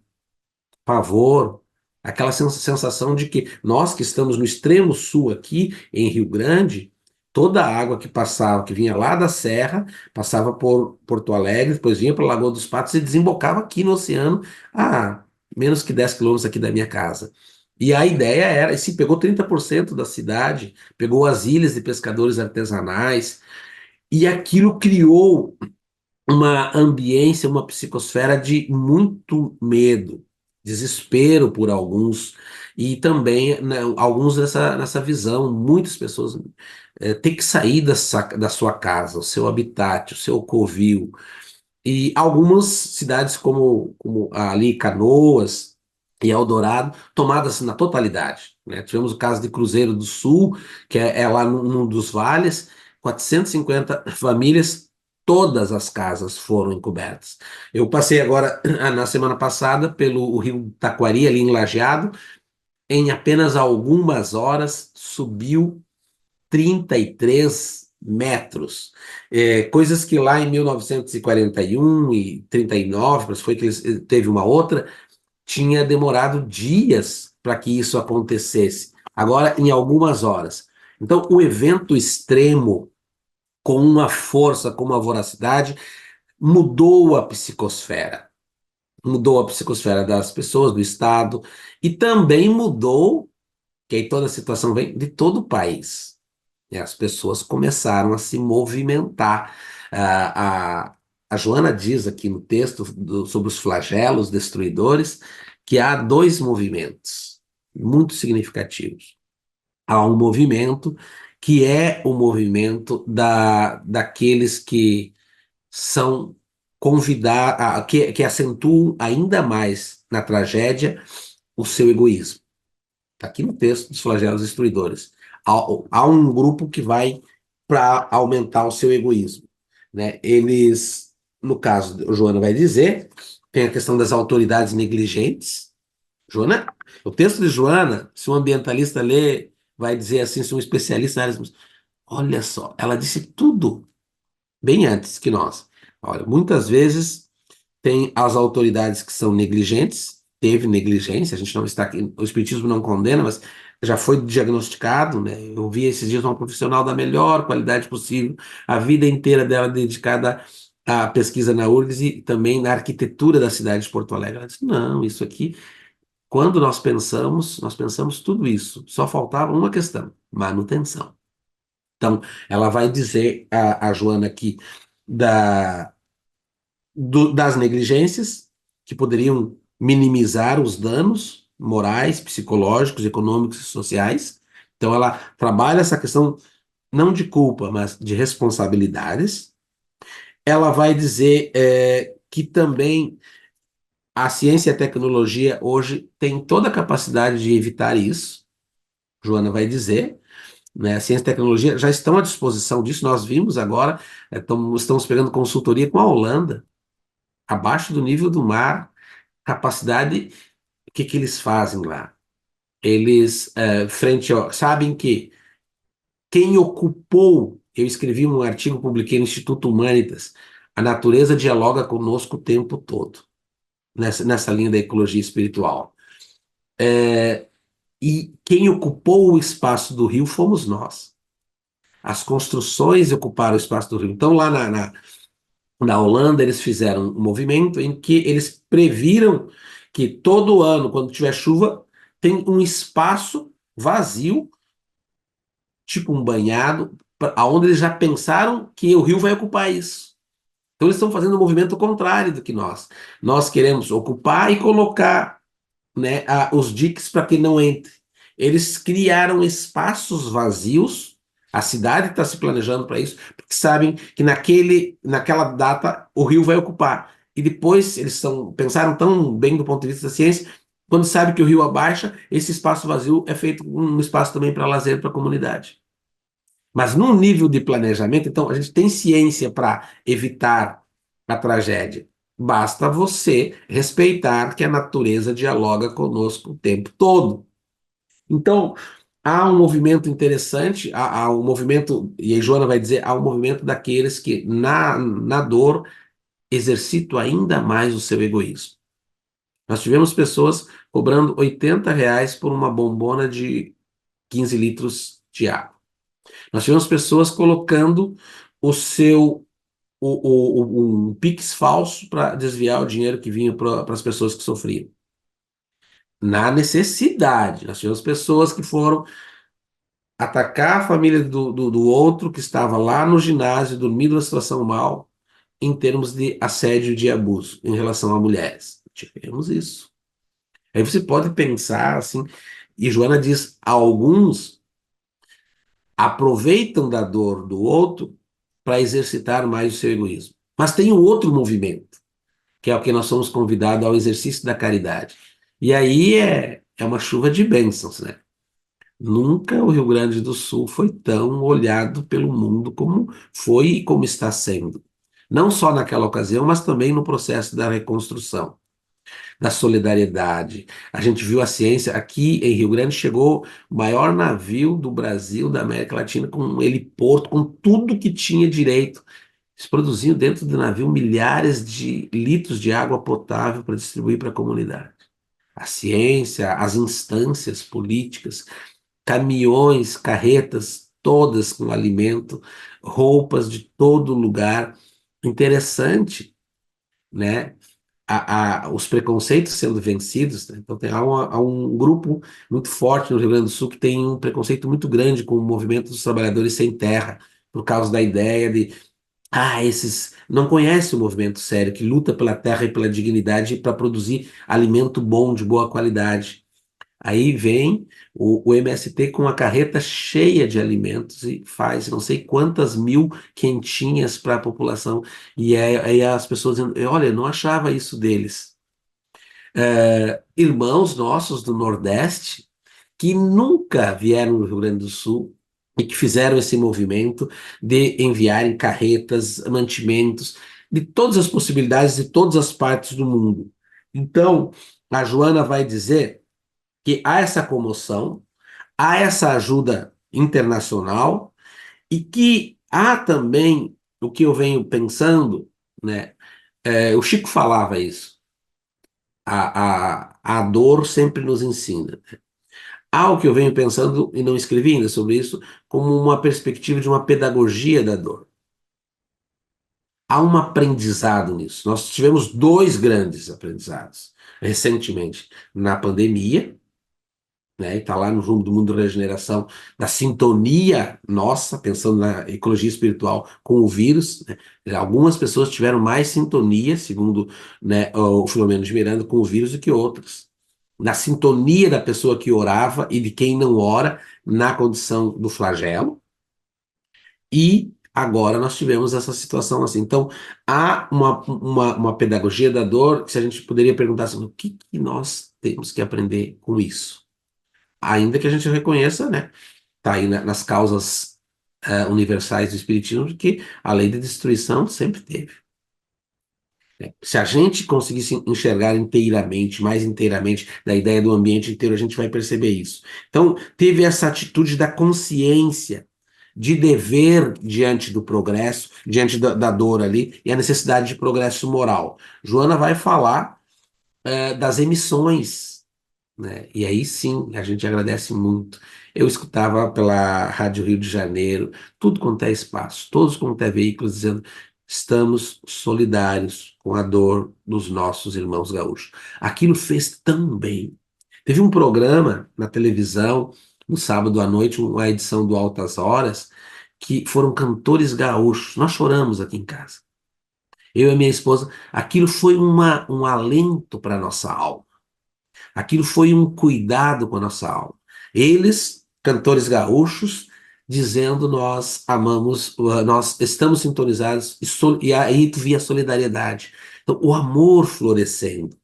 pavor, aquela sensação de que nós que estamos no extremo sul aqui, em Rio Grande, toda a água que passava, que vinha lá da Serra, passava por Porto Alegre, depois vinha para a Lagoa dos Patos e desembocava aqui no oceano, a menos que 10 quilômetros aqui da minha casa. E a ideia era, e se pegou 30% da cidade, pegou as ilhas de pescadores artesanais, e aquilo criou uma ambiência, uma psicosfera de muito medo, desespero por alguns, e também, né, alguns nessa visão, muitas pessoas têm que sair da sua casa, o seu habitat, o seu covil, e algumas cidades como ali Canoas e Eldorado, tomadas na totalidade, né? Tivemos o caso de Cruzeiro do Sul, que é lá num dos vales, 450 famílias, todas as casas foram encobertas. Eu passei agora, na semana passada, pelo rio Taquari, ali em Lajeado, em apenas algumas horas subiu 33 metros. Coisas que lá em 1941 e 39, mas foi que teve uma outra, tinha demorado dias para que isso acontecesse. Agora, em algumas horas. Então, o evento extremo, com uma força, com uma voracidade, mudou a psicosfera. Mudou a psicosfera das pessoas, do Estado, e também mudou, que aí toda a situação vem de todo o país. E as pessoas começaram a se movimentar. A Joana diz aqui no texto sobre os flagelos destruidores que há dois movimentos muito significativos. Há um movimento que é o movimento daqueles que são convidados, que acentuam ainda mais na tragédia o seu egoísmo. Está aqui no texto dos flagelos destruidores. Há um grupo que vai para aumentar o seu egoísmo, né? Eles, no caso, o Joana vai dizer, tem a questão das autoridades negligentes. Joana, o texto de Joana, se um ambientalista ler, vai dizer assim, se um especialista, olha só, ela disse tudo bem antes que nós. Olha, muitas vezes tem as autoridades que são negligentes, teve negligência, a gente não está aqui, o Espiritismo não condena, mas já foi diagnosticado, né? Eu vi esses dias uma profissional da melhor qualidade possível, a vida inteira dela dedicada à pesquisa na URGS e também na arquitetura da cidade de Porto Alegre. Ela disse, não, isso aqui, quando nós pensamos tudo isso, só faltava uma questão, manutenção. Então, ela vai dizer, a Joana aqui, da das negligências que poderiam minimizar os danos morais, psicológicos, econômicos e sociais. Então, ela trabalha essa questão não de culpa, mas de responsabilidades. Ela vai dizer que também a ciência e a tecnologia hoje têm toda a capacidade de evitar isso. Joana vai dizer, né? A ciência e a tecnologia já estão à disposição disso. Nós vimos agora, estamos pegando consultoria com a Holanda, abaixo do nível do mar, capacidade, o que que eles fazem lá? Eles, sabem que quem ocupou, eu escrevi um artigo, publiquei no Instituto Humanitas, a natureza dialoga conosco o tempo todo, nessa linha da ecologia espiritual. E quem ocupou o espaço do rio fomos nós. As construções ocuparam o espaço do rio. Então, lá na Holanda, eles fizeram um movimento em que eles previram que todo ano, quando tiver chuva, tem um espaço vazio, tipo um banhado, aonde eles já pensaram que o rio vai ocupar isso. Então eles estão fazendo um movimento contrário do que nós. Nós queremos ocupar e colocar, né, os diques para que não entre. Eles criaram espaços vazios, a cidade está se planejando para isso, porque sabem que naquela data o rio vai ocupar. E depois pensaram tão bem do ponto de vista da ciência, quando sabe que o rio abaixa, esse espaço vazio é feito um espaço também para lazer para a comunidade. Mas num nível de planejamento, então, a gente tem ciência para evitar a tragédia. Basta você respeitar que a natureza dialoga conosco o tempo todo. Então, há um movimento interessante, há um movimento, e a Joana vai dizer, há um movimento daqueles que, na dor, exercitam ainda mais o seu egoísmo. Nós tivemos pessoas cobrando R$ 80 por uma bombona de 15 litros de água. Nós tivemos pessoas colocando o seu um Pix falso para desviar o dinheiro que vinha para as pessoas que sofriam. Na necessidade. Nós tivemos pessoas que foram atacar a família do outro que estava lá no ginásio, dormindo numa situação mal, em termos de assédio e de abuso em relação a mulheres. Tivemos isso. Aí você pode pensar assim, e Joana diz, alguns aproveitam da dor do outro para exercitar mais o seu egoísmo. Mas tem um outro movimento, que é o que nós somos convidados ao exercício da caridade. E aí é uma chuva de bênçãos, né? Nunca o Rio Grande do Sul foi tão olhado pelo mundo como foi e como está sendo. Não só naquela ocasião, mas também no processo da reconstrução, da solidariedade. A gente viu a ciência, aqui em Rio Grande chegou o maior navio do Brasil, da América Latina, com um heliporto, com tudo que tinha direito. Eles produziam dentro do navio milhares de litros de água potável para distribuir para a comunidade. A ciência, as instâncias políticas, caminhões, carretas, todas com alimento, roupas de todo lugar. Interessante, né? Os preconceitos sendo vencidos, né? Então há um grupo muito forte no Rio Grande do Sul que tem um preconceito muito grande com o movimento dos trabalhadores sem terra, por causa da ideia de, esses não conhecem o movimento sério que luta pela terra e pela dignidade para produzir alimento bom, de boa qualidade. Aí vem o MST com a carreta cheia de alimentos e faz não sei quantas mil quentinhas para a população. E aí as pessoas dizendo, olha, eu não achava isso deles. Irmãos nossos do Nordeste que nunca vieram no Rio Grande do Sul e que fizeram esse movimento de enviarem carretas, mantimentos, de todas as possibilidades, de todas as partes do mundo. Então, a Joana vai dizer que há essa comoção, há essa ajuda internacional e que há também o que eu venho pensando, né? O Chico falava isso. A dor sempre nos ensina. Há o que eu venho pensando, e não escrevi ainda sobre isso, como uma perspectiva de uma pedagogia da dor. Há um aprendizado nisso. Nós tivemos dois grandes aprendizados recentemente, na pandemia, né, e está lá no rumo do mundo da regeneração, da sintonia nossa, pensando na ecologia espiritual com o vírus, né? Algumas pessoas tiveram mais sintonia, segundo, né, o Filomeno de Miranda, com o vírus do que outras. Na sintonia da pessoa que orava e de quem não ora, na condição do flagelo, e agora nós tivemos essa situação assim. Então, há uma pedagogia da dor, que se a gente poderia perguntar assim, o que nós temos que aprender com isso? Ainda que a gente reconheça, né, tá aí nas causas universais do Espiritismo, de que a lei de destruição sempre teve. Né? Se a gente conseguisse enxergar inteiramente, mais inteiramente, da ideia do ambiente inteiro, a gente vai perceber isso. Então, teve essa atitude da consciência, de dever diante do progresso, diante da dor ali, e a necessidade de progresso moral. Joana vai falar das emissões, né? E aí sim, a gente agradece muito. Eu escutava pela Rádio Rio de Janeiro, tudo quanto é espaço, todos quanto é veículos, dizendo estamos solidários com a dor dos nossos irmãos gaúchos. Aquilo fez tão bem. Teve um programa na televisão, no sábado à noite, uma edição do Altas Horas, que foram cantores gaúchos. Nós choramos aqui em casa. Eu e a minha esposa, aquilo foi um alento para a nossa alma. Aquilo foi um cuidado com a nossa alma. Eles, cantores gaúchos, dizendo nós amamos, nós estamos sintonizados, e aí tu via a solidariedade. Então, o amor florescendo.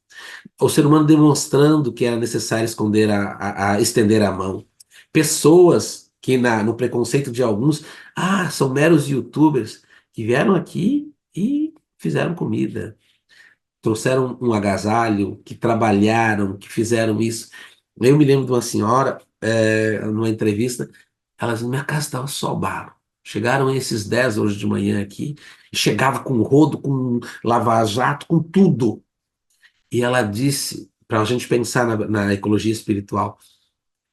O ser humano demonstrando que era necessário esconder estender a mão. Pessoas que no preconceito de alguns, são meros youtubers, que vieram aqui e fizeram comida, trouxeram um agasalho, que trabalharam, que fizeram isso. Eu me lembro de uma senhora, numa entrevista, ela disse, minha casa estava só barro. Chegaram esses 10 hoje de manhã aqui, e chegava com rodo, com lava-jato, com tudo. E ela disse, para a gente pensar na ecologia espiritual.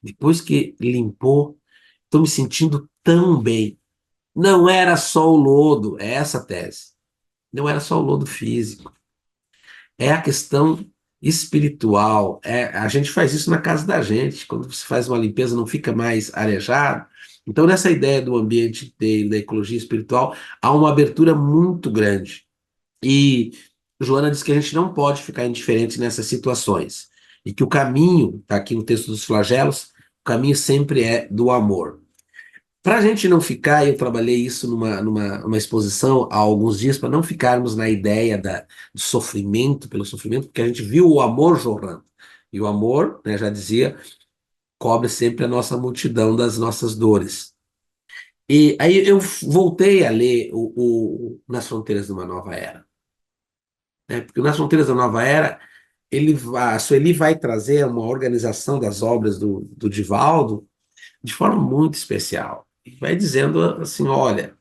Depois que limpou, estou me sentindo tão bem. Não era só o lodo, é essa a tese. Não era só o lodo físico. É a questão espiritual. A gente faz isso na casa da gente. Quando você faz uma limpeza, não fica mais arejado. Então, nessa ideia do ambiente inteiro, da ecologia espiritual, há uma abertura muito grande. E Joana diz que a gente não pode ficar indiferente nessas situações. E que o caminho, está aqui no texto dos flagelos, o caminho sempre é do amor. Para a gente não ficar, eu trabalhei isso numa exposição há alguns dias, para não ficarmos na ideia do sofrimento pelo sofrimento, porque a gente viu o amor jorrando. E o amor, né, já dizia, cobre sempre a nossa multidão das nossas dores. E aí eu voltei a ler Nas Fronteiras de uma Nova Era. Né, porque Nas Fronteiras da Nova Era, a Sueli vai trazer uma organização das obras do Divaldo de forma muito especial. E vai dizendo assim, olha,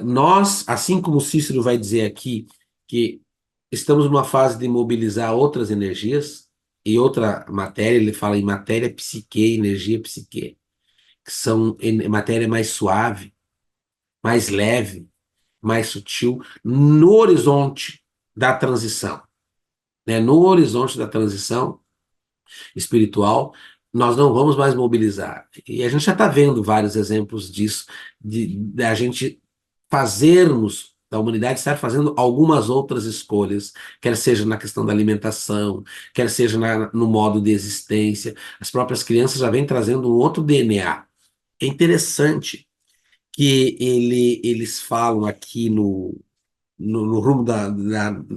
nós, assim como Cícero vai dizer aqui, que estamos numa fase de mobilizar outras energias e outra matéria, ele fala em matéria psique, energia psique, que são matéria mais suave, mais leve, mais sutil, no horizonte da transição. Né? No horizonte da transição espiritual, nós não vamos mais mobilizar. E a gente já está vendo vários exemplos disso, de a gente fazermos, da humanidade estar fazendo algumas outras escolhas, quer seja na questão da alimentação, quer seja no modo de existência. As próprias crianças já vêm trazendo um outro DNA. É interessante que eles falam aqui no rumo da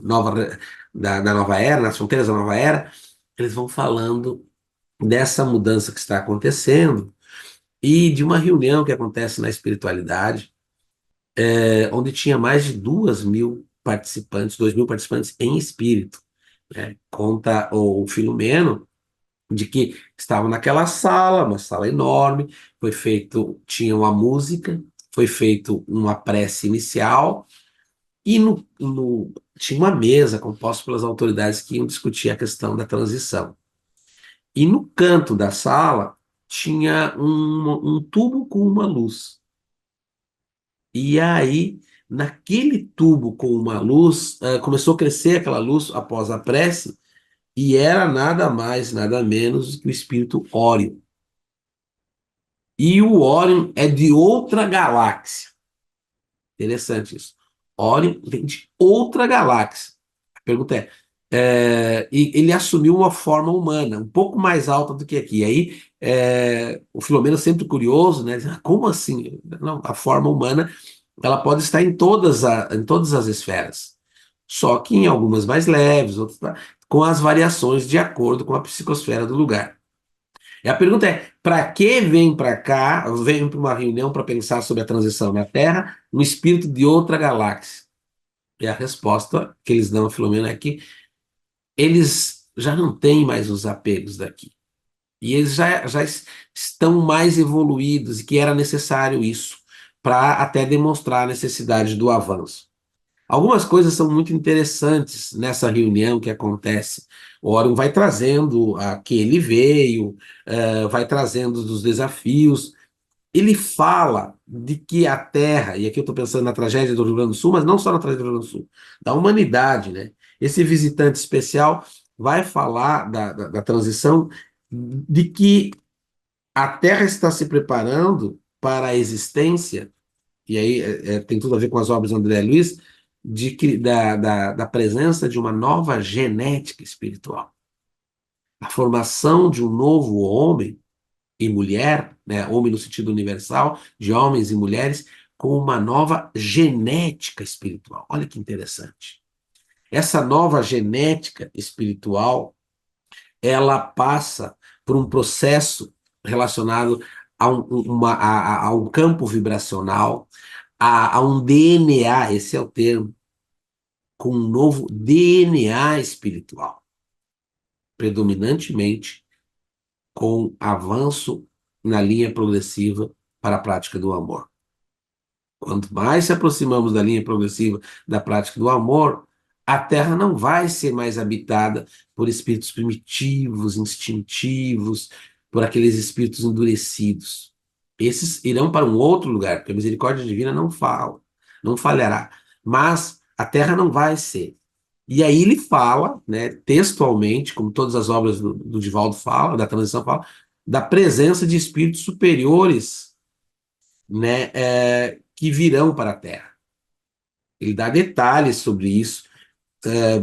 nova era, nas fronteiras da nova era, eles vão falando dessa mudança que está acontecendo e de uma reunião que acontece na espiritualidade, onde tinha mais de 2.000 participantes em espírito. Né? Conta o Filomeno de que estavam naquela sala, uma sala enorme, tinha uma música, foi feito uma prece inicial e tinha uma mesa composta pelas autoridades que iam discutir a questão da transição. E no canto da sala tinha um tubo com uma luz. E aí, naquele tubo com uma luz, começou a crescer aquela luz após a prece, e era nada mais, nada menos do que o espírito Órion. E o Órion é de outra galáxia. Interessante isso. Órion vem de outra galáxia. A pergunta e ele assumiu uma forma humana, um pouco mais alta do que aqui. Aí, o Filomeno sempre curioso, né? Diz, como assim? Não, a forma humana, ela pode estar em todas as esferas, só que em algumas mais leves, outras com as variações de acordo com a psicosfera do lugar. E a pergunta para que vem para cá, vem para uma reunião para pensar sobre a transição na Terra, um espírito de outra galáxia? E a resposta que eles dão ao Filomeno é que eles já não têm mais os apegos daqui. E eles já estão mais evoluídos e que era necessário isso para até demonstrar a necessidade do avanço. Algumas coisas são muito interessantes nessa reunião que acontece. O Orion vai trazendo a que ele veio, vai trazendo os desafios. Ele fala de que a Terra, e aqui eu estou pensando na tragédia do Rio Grande do Sul, mas não só na tragédia do Rio Grande do Sul, da humanidade, né? Esse visitante especial vai falar da transição, de que a Terra está se preparando para a existência, e aí tem tudo a ver com as obras do André Luiz, da presença de uma nova genética espiritual. A formação de um novo homem e mulher, né, homem no sentido universal, de homens e mulheres, com uma nova genética espiritual. Olha que interessante. Essa nova genética espiritual, ela passa por um processo relacionado a um campo vibracional, a um DNA, esse é o termo, com um novo DNA espiritual, predominantemente com avanço na linha progressiva para a prática do amor. Quanto mais se aproximamos da linha progressiva da prática do amor, A Terra não vai ser mais habitada por espíritos primitivos, instintivos, por aqueles espíritos endurecidos. Esses irão para um outro lugar, porque a misericórdia divina não fala, não falhará. Mas a Terra não vai ser. E aí ele fala, né, textualmente, como todas as obras do Divaldo falam, da transição fala, da presença de espíritos superiores, né, que virão para a Terra. Ele dá detalhes sobre isso.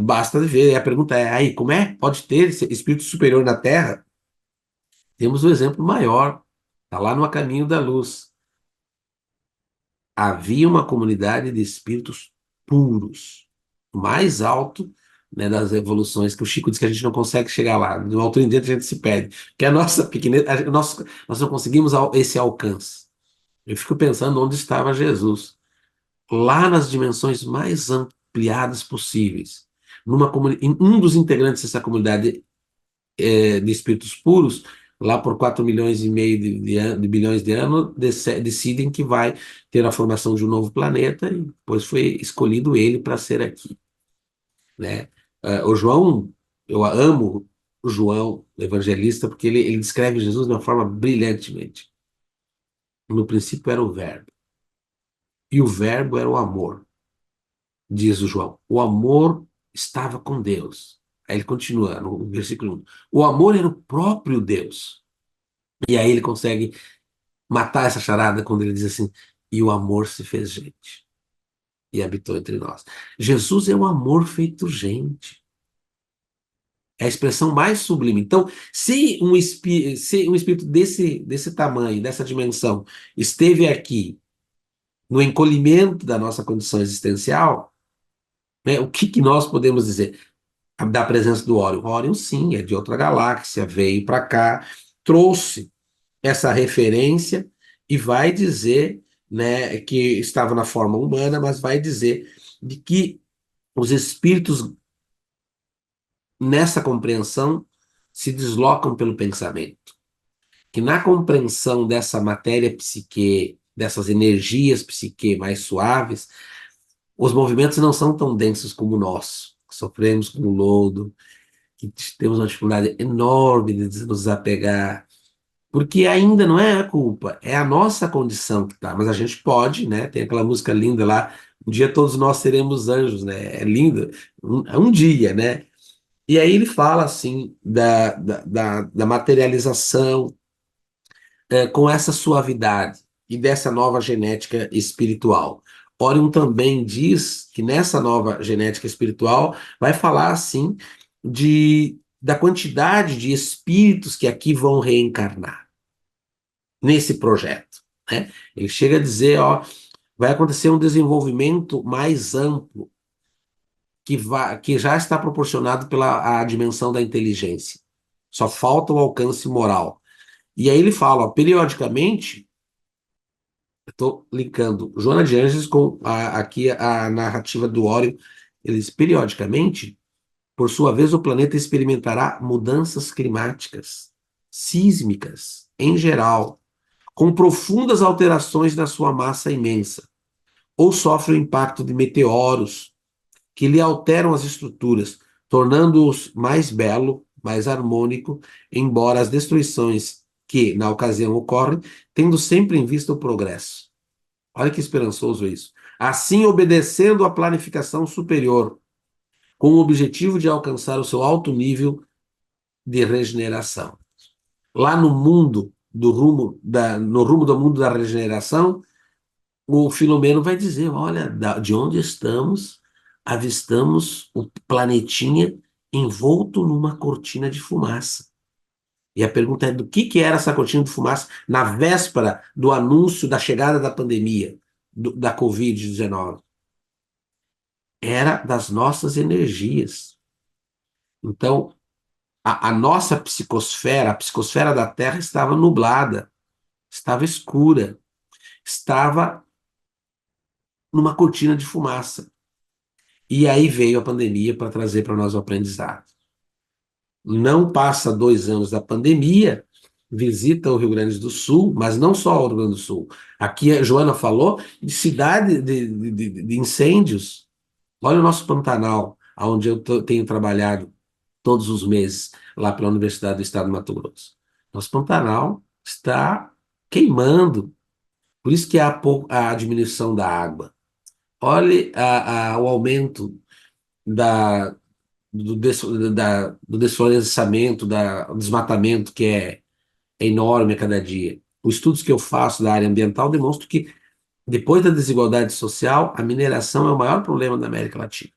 Basta ver. A pergunta é, aí, como é? Pode ter esse espírito superior na Terra? Temos o exemplo maior. Está lá no A Caminho da Luz. Havia uma comunidade de espíritos puros, o mais alto, né, das evoluções, que o Chico diz que a gente não consegue chegar lá. De uma altura em diante a gente se perde. Que a nossa pequenez, nós não conseguimos esse alcance. Eu fico pensando onde estava Jesus. Lá nas dimensões mais ampliadas possíveis. Um dos integrantes dessa comunidade de espíritos puros, lá por 4 milhões e meio de bilhões de anos, decidem que vai ter a formação de um novo planeta e depois foi escolhido ele para ser aqui, né? O João, eu amo o João, o evangelista, porque ele descreve Jesus de uma forma brilhantemente. No princípio era o Verbo, e o Verbo era o amor, diz o João. O amor estava com Deus. Aí ele continua no versículo 1. O amor era o próprio Deus. E aí ele consegue matar essa charada quando ele diz assim: e o amor se fez gente e habitou entre nós. Jesus é o amor feito gente. É a expressão mais sublime. Então, se um espírito desse tamanho, dessa dimensão, esteve aqui no encolhimento da nossa condição existencial, né, o que nós podemos dizer da presença do Órion? O Órion, sim, é de outra galáxia, veio para cá, trouxe essa referência e vai dizer, né, que estava na forma humana, mas vai dizer de que os espíritos nessa compreensão se deslocam pelo pensamento, que na compreensão dessa matéria psique, dessas energias psique mais suaves, os movimentos não são tão densos como o nosso, que sofremos com o lodo, que temos uma dificuldade enorme de nos desapegar, porque ainda não é a culpa, é a nossa condição que tá. Mas a gente pode, né? Tem aquela música linda lá, um dia todos nós seremos anjos, né? É lindo, um dia, né? E aí ele fala, assim, da materialização com essa suavidade e dessa nova genética espiritual. Orion também diz que nessa nova genética espiritual vai falar, assim, da quantidade de espíritos que aqui vão reencarnar nesse projeto, né? Ele chega a dizer, ó, vai acontecer um desenvolvimento mais amplo que já está proporcionado pela a dimensão da inteligência. Só falta o alcance moral. E aí ele fala, ó, periodicamente, eu estou linkando Joana de Ângeles com aqui a narrativa do Ório, eles periodicamente, por sua vez, o planeta experimentará mudanças climáticas, sísmicas, em geral, com profundas alterações na sua massa imensa, ou sofre o impacto de meteoros que lhe alteram as estruturas, tornando-os mais belo, mais harmônico, embora as destruições que, na ocasião, ocorrem, tendo sempre em vista o progresso. Olha que esperançoso isso. Assim, obedecendo à planificação superior, com o objetivo de alcançar o seu alto nível de regeneração. Lá no mundo no rumo do mundo da regeneração, o Filomeno vai dizer, olha, de onde estamos, avistamos o planetinha envolto numa cortina de fumaça. E a pergunta é do que era essa cortina de fumaça na véspera do anúncio da chegada da pandemia, da Covid-19? Era das nossas energias. Então, a nossa psicosfera, a psicosfera da Terra estava nublada, estava escura, estava numa cortina de fumaça. E aí veio a pandemia para trazer para nós o aprendizado. Não passa 2 anos da pandemia, visita o Rio Grande do Sul, mas não só o Rio Grande do Sul. Aqui a Joana falou de cidade de incêndios. Olha o nosso Pantanal. onde eu tenho trabalhado todos os meses, lá pela Universidade do Estado do Mato Grosso. Nosso Pantanal está queimando, por isso que há a diminuição da água. Olhe o aumento da, do desflorestamento, do desmatamento, que é enorme a cada dia. Os estudos que eu faço da área ambiental demonstram que, depois da desigualdade social, a mineração é o maior problema da América Latina.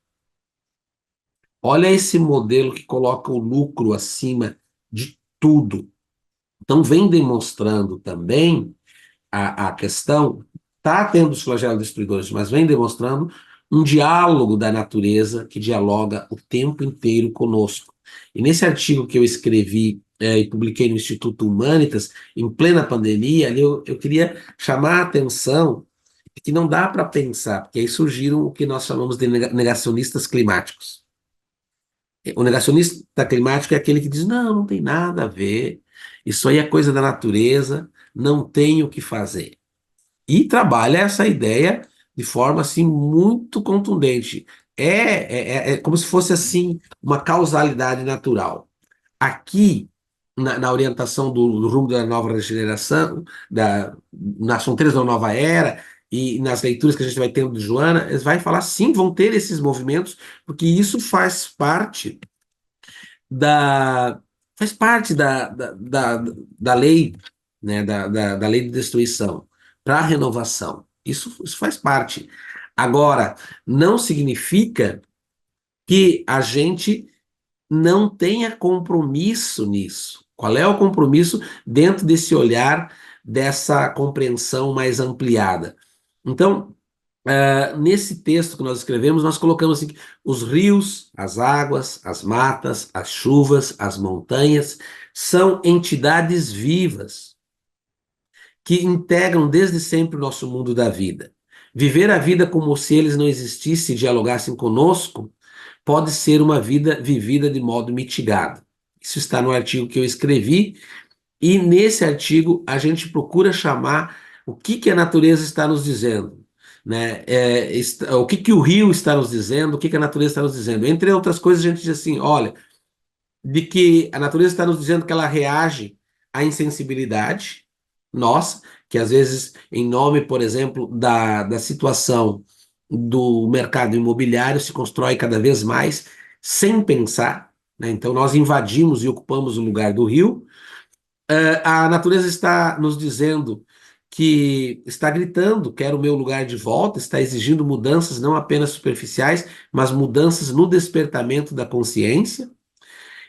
Olha esse modelo que coloca o lucro acima de tudo. Então, vem demonstrando também a questão, está tendo os flagelos destruidores, mas vem demonstrando um diálogo da natureza que dialoga o tempo inteiro conosco. E nesse artigo que eu escrevi e publiquei no Instituto Humanitas, em plena pandemia, ali eu queria chamar a atenção de que não dá para pensar, porque aí surgiram o que nós chamamos de negacionistas climáticos. O negacionista climático é aquele que diz: não, não tem nada a ver, isso aí é coisa da natureza, não tem o que fazer. E trabalha essa ideia de forma assim muito contundente. É como se fosse assim uma causalidade natural. Aqui, na orientação do rumo da nova regeneração, nas fronteiras da nova era, e nas leituras que a gente vai tendo de Joana, eles vai falar sim, vão ter esses movimentos, porque isso da, faz parte da lei, né, da lei de destruição para a renovação. Isso faz parte. Agora, não significa que a gente não tenha compromisso nisso. Qual é o compromisso dentro desse olhar, dessa compreensão mais ampliada? Então, nesse texto que nós escrevemos, nós colocamos assim, que os rios, as águas, as matas, as chuvas, as montanhas são entidades vivas que integram desde sempre o nosso mundo da vida. Viver a vida como se eles não existissem e dialogassem conosco pode ser uma vida vivida de modo mitigado. Isso está no artigo que eu escrevi, e nesse artigo a gente procura chamar o que a natureza está nos dizendo, né? O que o rio está nos dizendo, o que a natureza está nos dizendo. Entre outras coisas, a gente diz assim: olha, de que a natureza está nos dizendo que ela reage à insensibilidade nossa, que às vezes, em nome, por exemplo, da situação do mercado imobiliário, se constrói cada vez mais sem pensar, né? Então, nós invadimos e ocupamos o lugar do rio. A natureza está nos dizendo que está gritando: quero o meu lugar de volta, está exigindo mudanças não apenas superficiais, mas mudanças no despertamento da consciência,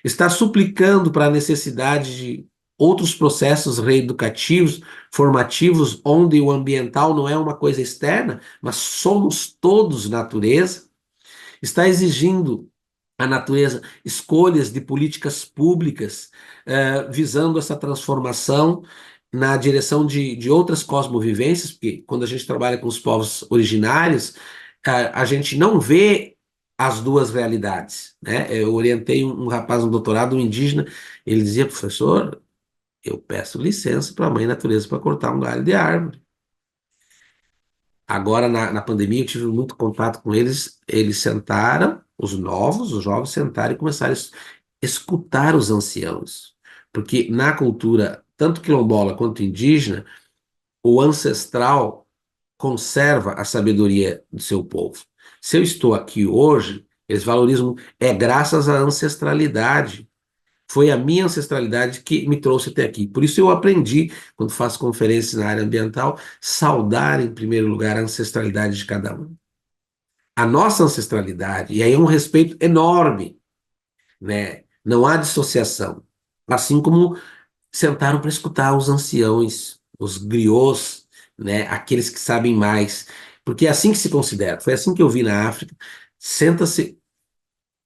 está suplicando para a necessidade de outros processos reeducativos, formativos, onde o ambiental não é uma coisa externa, mas somos todos natureza, está exigindo a natureza escolhas de políticas públicas visando essa transformação na direção de outras cosmovivências, porque quando a gente trabalha com os povos originários, a gente não vê as duas realidades, né? Eu orientei um rapaz no doutorado, um indígena, ele dizia: professor, eu peço licença para a mãe natureza para cortar um galho de árvore. Agora, na pandemia, eu tive muito contato com eles. Eles sentaram, os jovens sentaram e começaram a escutar os anciãos. Porque na cultura, tanto quilombola quanto indígena, o ancestral conserva a sabedoria do seu povo. Se eu estou aqui hoje, eles valorizam, é graças à ancestralidade. Foi a minha ancestralidade que me trouxe até aqui. Por isso eu aprendi, quando faço conferências na área ambiental, saudar em primeiro lugar a ancestralidade de cada um. A nossa ancestralidade, e aí é um respeito enorme, né? Não há dissociação. Assim como sentaram para escutar os anciões, os griots, né? Aqueles que sabem mais. Porque é assim que se considera. Foi assim que eu vi na África. Senta-se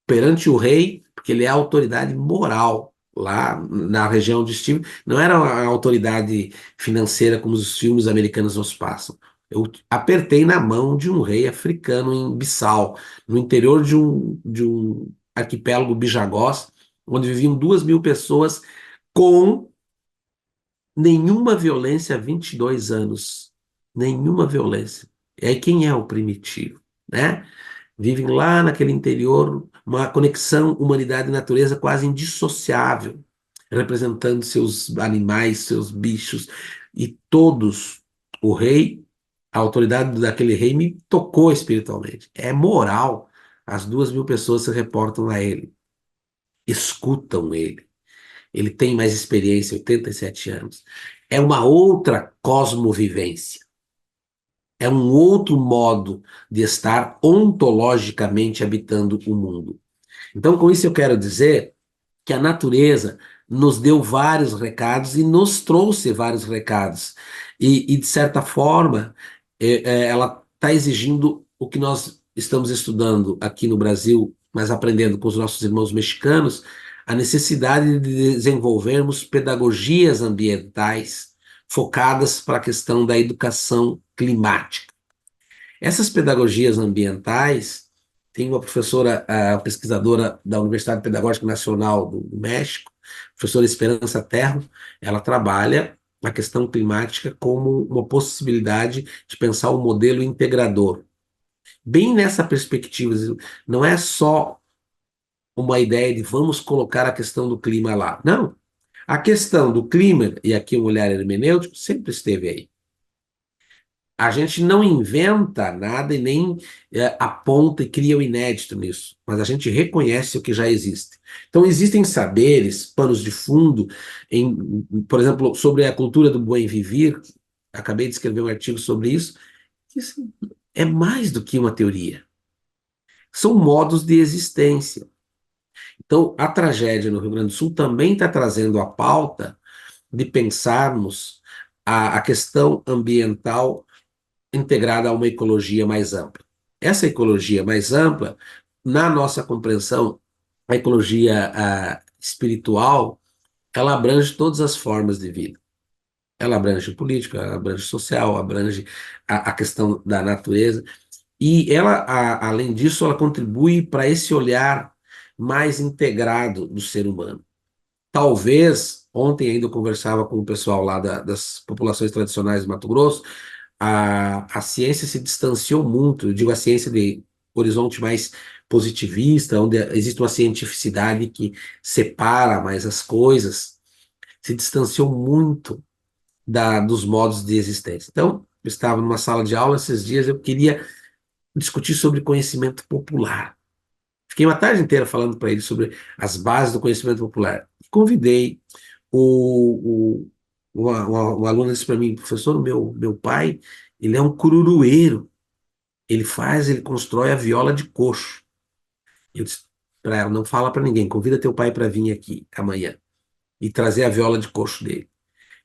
perante o rei, porque ele é a autoridade moral lá na região onde estive. Não era a autoridade financeira como os filmes americanos nos passam. Eu apertei na mão de um rei africano em Bissau, no interior de um arquipélago Bijagós, onde viviam 2.000 pessoas com nenhuma violência há 22 anos. Nenhuma violência. E aí quem é o primitivo, né? vivem lá naquele interior, uma conexão humanidade e natureza quase indissociável, representando seus animais, seus bichos, e todos, o rei, a autoridade daquele rei me tocou espiritualmente. É moral. As 2.000 pessoas se reportam a ele, escutam ele. Ele tem mais experiência, 87 anos. É uma outra cosmovivência. É um outro modo de estar ontologicamente habitando o mundo. Então, com isso, eu quero dizer que a natureza nos deu vários recados e nos trouxe vários recados. De certa forma, ela está exigindo o que nós estamos estudando aqui no Brasil, mas aprendendo com os nossos irmãos mexicanos, a necessidade de desenvolvermos pedagogias ambientais focadas para a questão da educação climática. Essas pedagogias ambientais, tem uma professora, a pesquisadora da Universidade Pedagógica Nacional do México, professora Esperança Terro, ela trabalha a questão climática como uma possibilidade de pensar um modelo integrador. Bem nessa perspectiva, não é só uma ideia de vamos colocar a questão do clima lá. Não. A questão do clima, e aqui um olhar hermenêutico, sempre esteve aí. A gente não inventa nada e nem aponta e cria o inédito nisso, mas a gente reconhece o que já existe. Então, existem saberes, panos de fundo, por exemplo, sobre a cultura do bem viver, acabei de escrever um artigo sobre isso, que isso é mais do que uma teoria, são modos de existência. Então, a tragédia no Rio Grande do Sul também está trazendo a pauta de pensarmos a questão ambiental integrada a uma ecologia mais ampla. Essa ecologia mais ampla, na nossa compreensão, a ecologia espiritual, ela abrange todas as formas de vida. Ela abrange o político, ela abrange o social, abrange a questão da natureza. E ela, além disso, ela contribui para esse olhar mais integrado do ser humano. Talvez, ontem ainda eu conversava com o pessoal lá das populações tradicionais do Mato Grosso, a ciência se distanciou muito, eu digo a ciência de horizonte mais positivista, onde existe uma cientificidade que separa mais as coisas, se distanciou muito dos modos de existência. Então, eu estava numa sala de aula esses dias, eu queria discutir sobre conhecimento popular. Fiquei uma tarde inteira falando para ele sobre as bases do conhecimento popular. Convidei uma aluna disse para mim, professor, meu pai, ele é um cururueiro. Ele constrói a viola de coxo. Eu disse para ela, não fala para ninguém, convida teu pai para vir aqui amanhã e trazer a viola de coxo dele.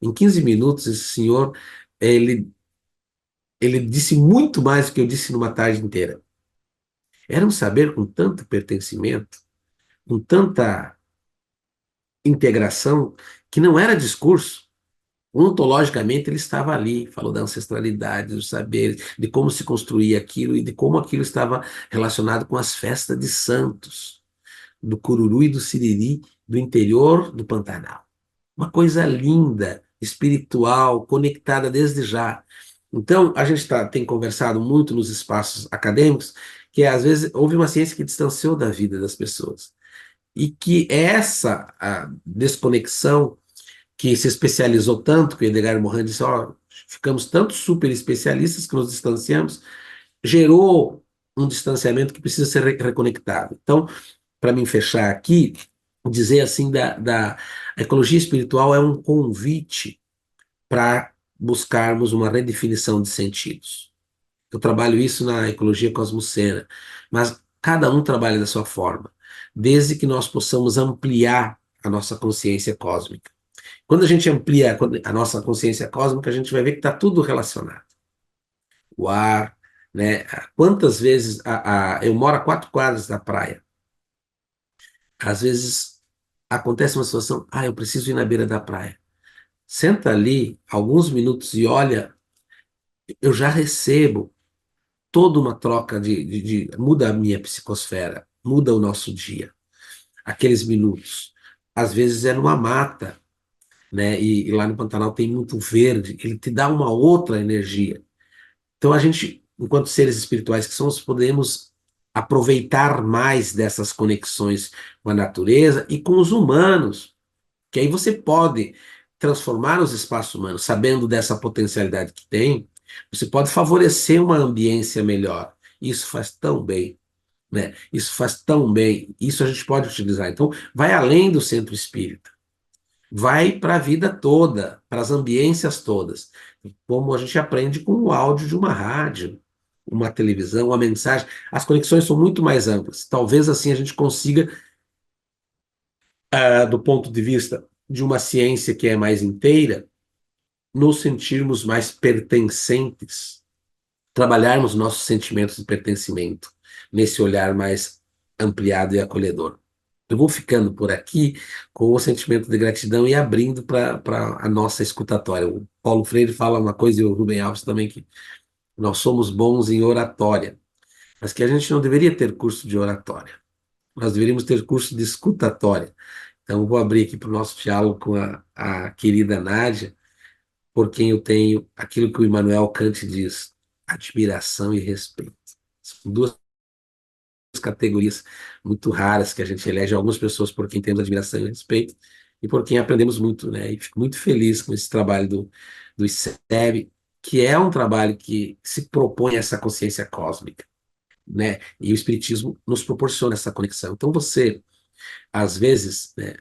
Em 15 minutos, esse senhor, ele, ele disse muito mais do que eu disse numa tarde inteira. Era um saber com tanto pertencimento, com tanta integração, que não era discurso. Ontologicamente ele estava ali, falou da ancestralidade, dos saberes, de como se construía aquilo e de como aquilo estava relacionado com as festas de santos, do Cururu e do Siriri, do interior do Pantanal. Uma coisa linda, espiritual, conectada desde já. Então, a gente tem conversado muito nos espaços acadêmicos, que às vezes houve uma ciência que distanciou da vida das pessoas. E que essa a desconexão que se especializou tanto, que o Edgar Morin disse, ó, ficamos tanto super especialistas que nos distanciamos, gerou um distanciamento que precisa ser reconectado. Então, para mim fechar aqui, dizer assim, a ecologia espiritual é um convite para buscarmos uma redefinição de sentidos. Eu trabalho isso na ecologia cosmocena, mas cada um trabalha da sua forma, desde que nós possamos ampliar a nossa consciência cósmica. Quando a gente amplia a nossa consciência cósmica, a gente vai ver que está tudo relacionado. O ar, né? Quantas vezes eu moro a 4 quadras da praia. Às vezes acontece uma situação, eu preciso ir na beira da praia. Senta ali alguns minutos e olha, eu já recebo toda uma troca muda a minha psicosfera, muda o nosso dia. Aqueles minutos. Às vezes é numa mata, né? E lá no Pantanal tem muito verde, ele te dá uma outra energia. Então a gente, enquanto seres espirituais que somos, podemos aproveitar mais dessas conexões com a natureza e com os humanos, que aí você pode transformar os espaços humanos, sabendo dessa potencialidade que tem, você pode favorecer uma ambiência melhor. Isso faz tão bem, né? Isso faz tão bem, isso a gente pode utilizar. Então, vai além do centro espírita, vai para a vida toda, para as ambiências todas. Como a gente aprende com o áudio de uma rádio, uma televisão, uma mensagem, as conexões são muito mais amplas. Talvez assim a gente consiga, do ponto de vista de uma ciência que é mais inteira, nos sentirmos mais pertencentes, trabalharmos nossos sentimentos de pertencimento, nesse olhar mais ampliado e acolhedor. Eu vou ficando por aqui com o sentimento de gratidão e abrindo para a nossa escutatória. O Paulo Freire fala uma coisa e o Rubem Alves também, que nós somos bons em oratória, mas que a gente não deveria ter curso de oratória. Nós deveríamos ter curso de escutatória. Então, eu vou abrir aqui para o nosso diálogo com a querida Nádia, por quem eu tenho aquilo que o Immanuel Kant diz, admiração e respeito. São duas categorias muito raras que a gente elege algumas pessoas por quem temos admiração e respeito e por quem aprendemos muito, né? E fico muito feliz com esse trabalho do ICEB, que é um trabalho que se propõe a essa consciência cósmica, né? E o Espiritismo nos proporciona essa conexão. Então você, às vezes, né,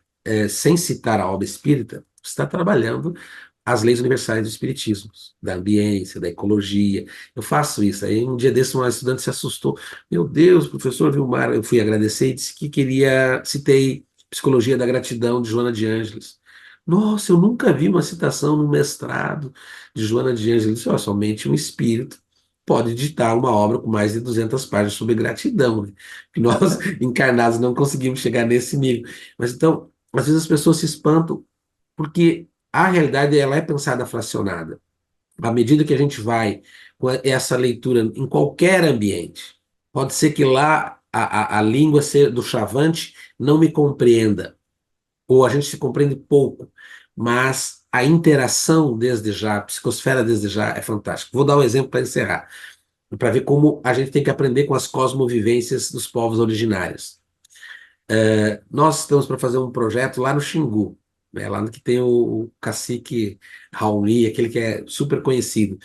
sem citar a obra espírita, está trabalhando as leis universais do espiritismo, da ambiência, da ecologia. Eu faço isso. Aí um dia desse uma estudante se assustou. Meu Deus, professor Vilmar, eu fui agradecer e disse que queria, citei Psicologia da Gratidão de Joana de Ângeles. Nossa, eu nunca vi uma citação no mestrado de Joana de Ângeles. Disse, ó, somente um espírito pode ditar uma obra com mais de 200 páginas sobre gratidão, né? Que nós, encarnados, não conseguimos chegar nesse nível. Mas então, às vezes as pessoas se espantam porque a realidade ela é pensada fracionada. À medida que a gente vai com essa leitura em qualquer ambiente, pode ser que lá a língua do chavante não me compreenda, ou a gente se compreende pouco, mas a interação desde já, a psicosfera desde já é fantástica. Vou dar um exemplo para encerrar, para ver como a gente tem que aprender com as cosmovivências dos povos originários. Nós estamos para fazer um projeto lá no Xingu, né, lá no que tem o cacique Raoni, aquele que é super conhecido.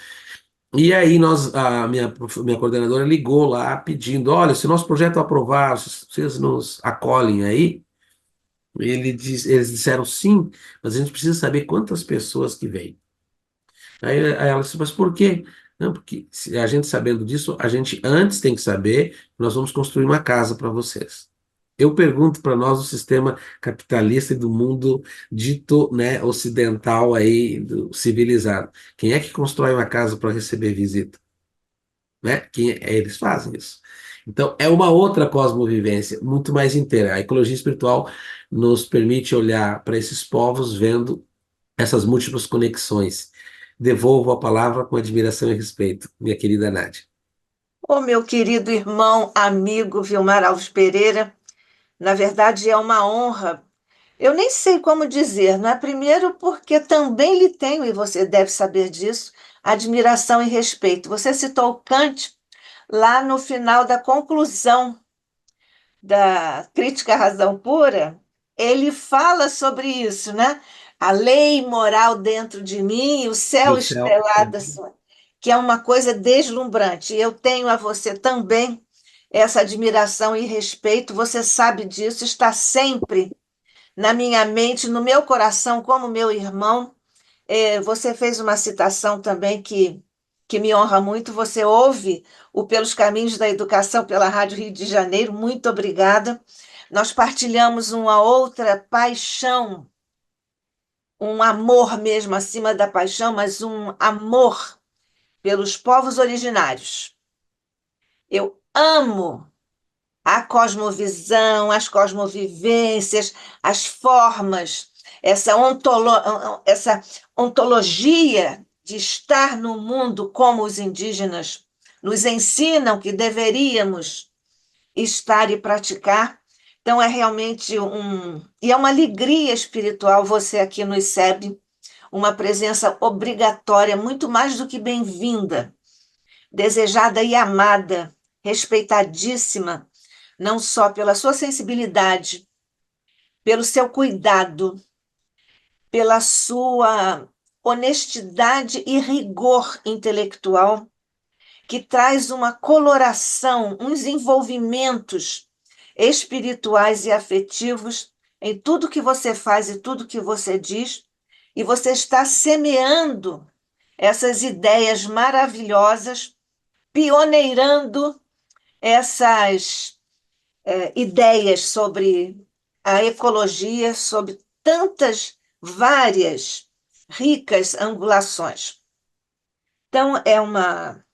E aí minha coordenadora ligou lá pedindo, olha, se o nosso projeto aprovar, se vocês nos acolhem aí, eles disseram sim, mas a gente precisa saber quantas pessoas que vêm. Aí ela disse, mas por quê? Não, porque a gente sabendo disso, a gente antes tem que saber que nós vamos construir uma casa para vocês. Eu pergunto para nós, o sistema capitalista e do mundo dito, né, ocidental aí, civilizado, quem é que constrói uma casa para receber visita? Né? Eles fazem isso. Então, é uma outra cosmovivência, muito mais inteira. A ecologia espiritual nos permite olhar para esses povos vendo essas múltiplas conexões. Devolvo a palavra com admiração e respeito, minha querida Nádia. Ô, meu querido irmão, amigo Vilmar Alves Pereira, na verdade é uma honra. Eu nem sei como dizer, não é? Primeiro, porque também lhe tenho, e você deve saber disso, admiração e respeito. Você citou Kant lá no final da conclusão da Crítica à Razão Pura, ele fala sobre isso, né? A lei moral dentro de mim, o céu Do céu. estrelado, assim, que é uma coisa deslumbrante. E eu tenho a você também essa admiração e respeito, você sabe disso, está sempre na minha mente, no meu coração, como meu irmão. Você fez uma citação também que me honra muito. Você ouve o Pelos Caminhos da Educação pela Rádio Rio de Janeiro. Muito obrigada. Nós partilhamos uma outra paixão, um amor mesmo acima da paixão, mas um amor pelos povos originários. Eu amo a cosmovisão, as cosmovivências, as formas, essa ontologia de estar no mundo como os indígenas nos ensinam que deveríamos estar e praticar. Então, é realmente e é uma alegria espiritual você aqui no ICEB, uma presença obrigatória, muito mais do que bem-vinda, desejada e amada respeitadíssima, não só pela sua sensibilidade, pelo seu cuidado, pela sua honestidade e rigor intelectual, que traz uma coloração, uns envolvimentos espirituais e afetivos em tudo que você faz e tudo que você diz, e você está semeando essas ideias maravilhosas, pioneirando essas ideias sobre a ecologia, sobre tantas várias ricas angulações. Então, é uma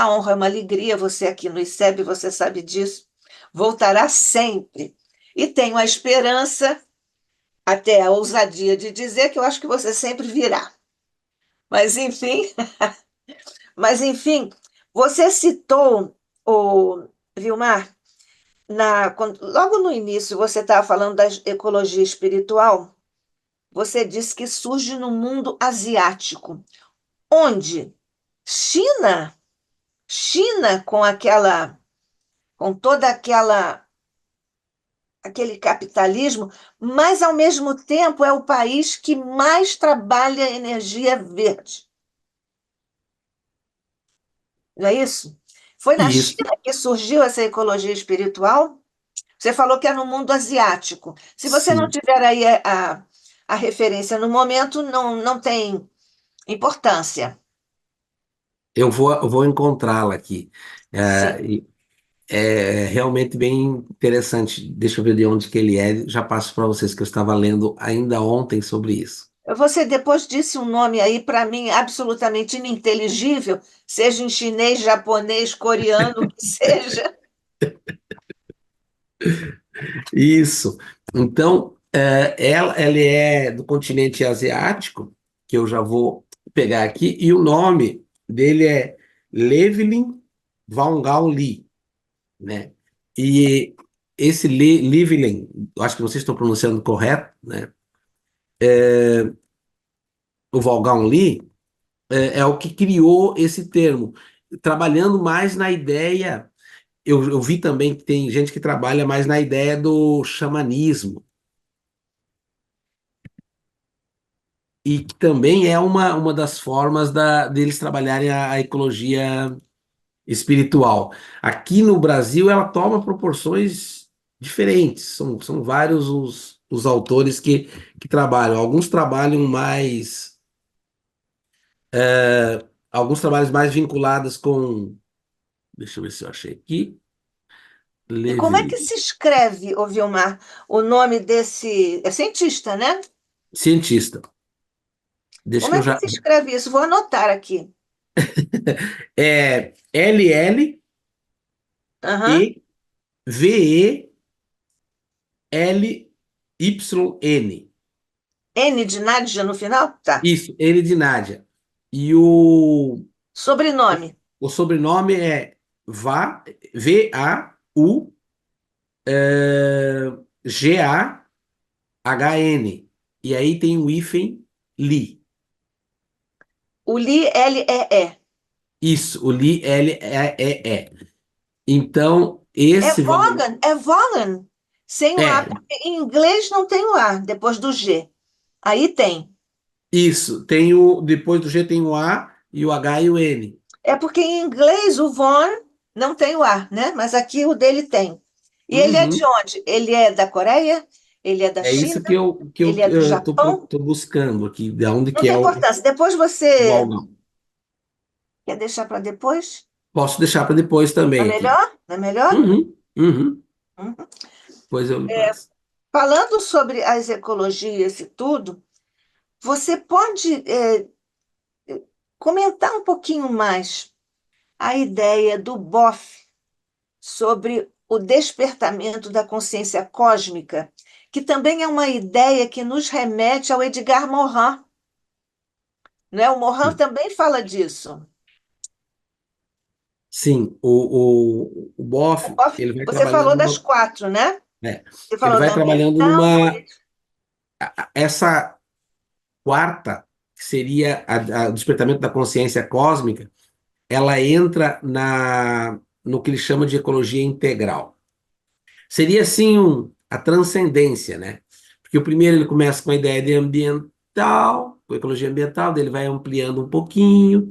honra, é uma alegria você aqui no ICEB, você sabe disso. Voltará sempre. E tenho a esperança, até a ousadia de dizer que eu acho que você sempre virá. Mas, enfim, mas, enfim, você citou, o Vilmar, logo no início você estava falando da ecologia espiritual, você disse que surge no mundo asiático. Onde? China? China com toda aquele capitalismo, mas ao mesmo tempo é o país que mais trabalha energia verde. Não é isso? Foi na E isso, China que surgiu essa ecologia espiritual? Você falou que é no mundo asiático. Se você não sim. tiver aí a referência no momento, não tem importância. Eu vou encontrá-la aqui. Sim. É realmente bem interessante. Deixa eu ver de onde que ele é. Já passo para vocês que eu estava lendo ainda ontem sobre isso. Você depois disse um nome aí para mim absolutamente ininteligível, seja em chinês, japonês, coreano, o que seja. Isso. Então, ela é do continente asiático, que eu já vou pegar aqui, e o nome dele é Levlin Vaungao Li, né? E esse Levlin, acho que vocês estão pronunciando correto, né? O Vaungao Li é o que criou esse termo, trabalhando mais na ideia. Eu vi também que tem gente que trabalha mais na ideia do xamanismo, e que também é uma das formas deles trabalharem a ecologia espiritual. Aqui no Brasil, ela toma proporções diferentes, são vários os autores que trabalham. Alguns trabalhos mais vinculados com, deixa eu ver se eu achei aqui, E como é que Levy, se escreve, ô Vilmar, o nome desse. É cientista, né? cientista. Deixa Como que é eu que já. se escreve isso? Vou anotar aqui. É Llevyn, Aham. N de Nádia no final? Tá. Isso, N de Nádia. E o, Sobrenome. o sobrenome é Vaughan. E aí tem o hífen Li. O Li, L-E-E. Isso, o Li, L-E-E-E. Então, É esse Vaughan. Vaughan, é Vaughan. Sem o A, É, porque em inglês não tem o A depois do G. Aí tem. isso. Depois do G tem o A e o H e o N. É porque em inglês o Von não tem o A, né? Mas aqui o dele tem. E ele é de Uhum. onde? Ele é da Coreia? Ele é da É isso China? que eu Ele é do tô, Japão? tô buscando aqui, de onde Não que tem é o importância. Depois você Vaughan. quer deixar para depois? Posso deixar para depois Não é também aqui. melhor? Não é melhor? Uhum, uhum. Hum. Pois eu lhe passo. Falando sobre as ecologias e tudo, você pode comentar um pouquinho mais a ideia do Boff sobre o despertamento da consciência cósmica, que também é uma ideia que nos remete ao Edgar Morin, né? O Morin também fala disso. Sim, o O Boff, Boff, ele vai você falou trabalhando das quatro, né? né, Você ele falou vai da trabalhando ambição, essa quarta, que seria o despertamento da consciência cósmica, ela entra na no que ele chama de ecologia integral. Seria, assim, a transcendência, né? Porque o primeiro ele começa com a ideia de ambiental, com ecologia ambiental, daí ele vai ampliando um pouquinho,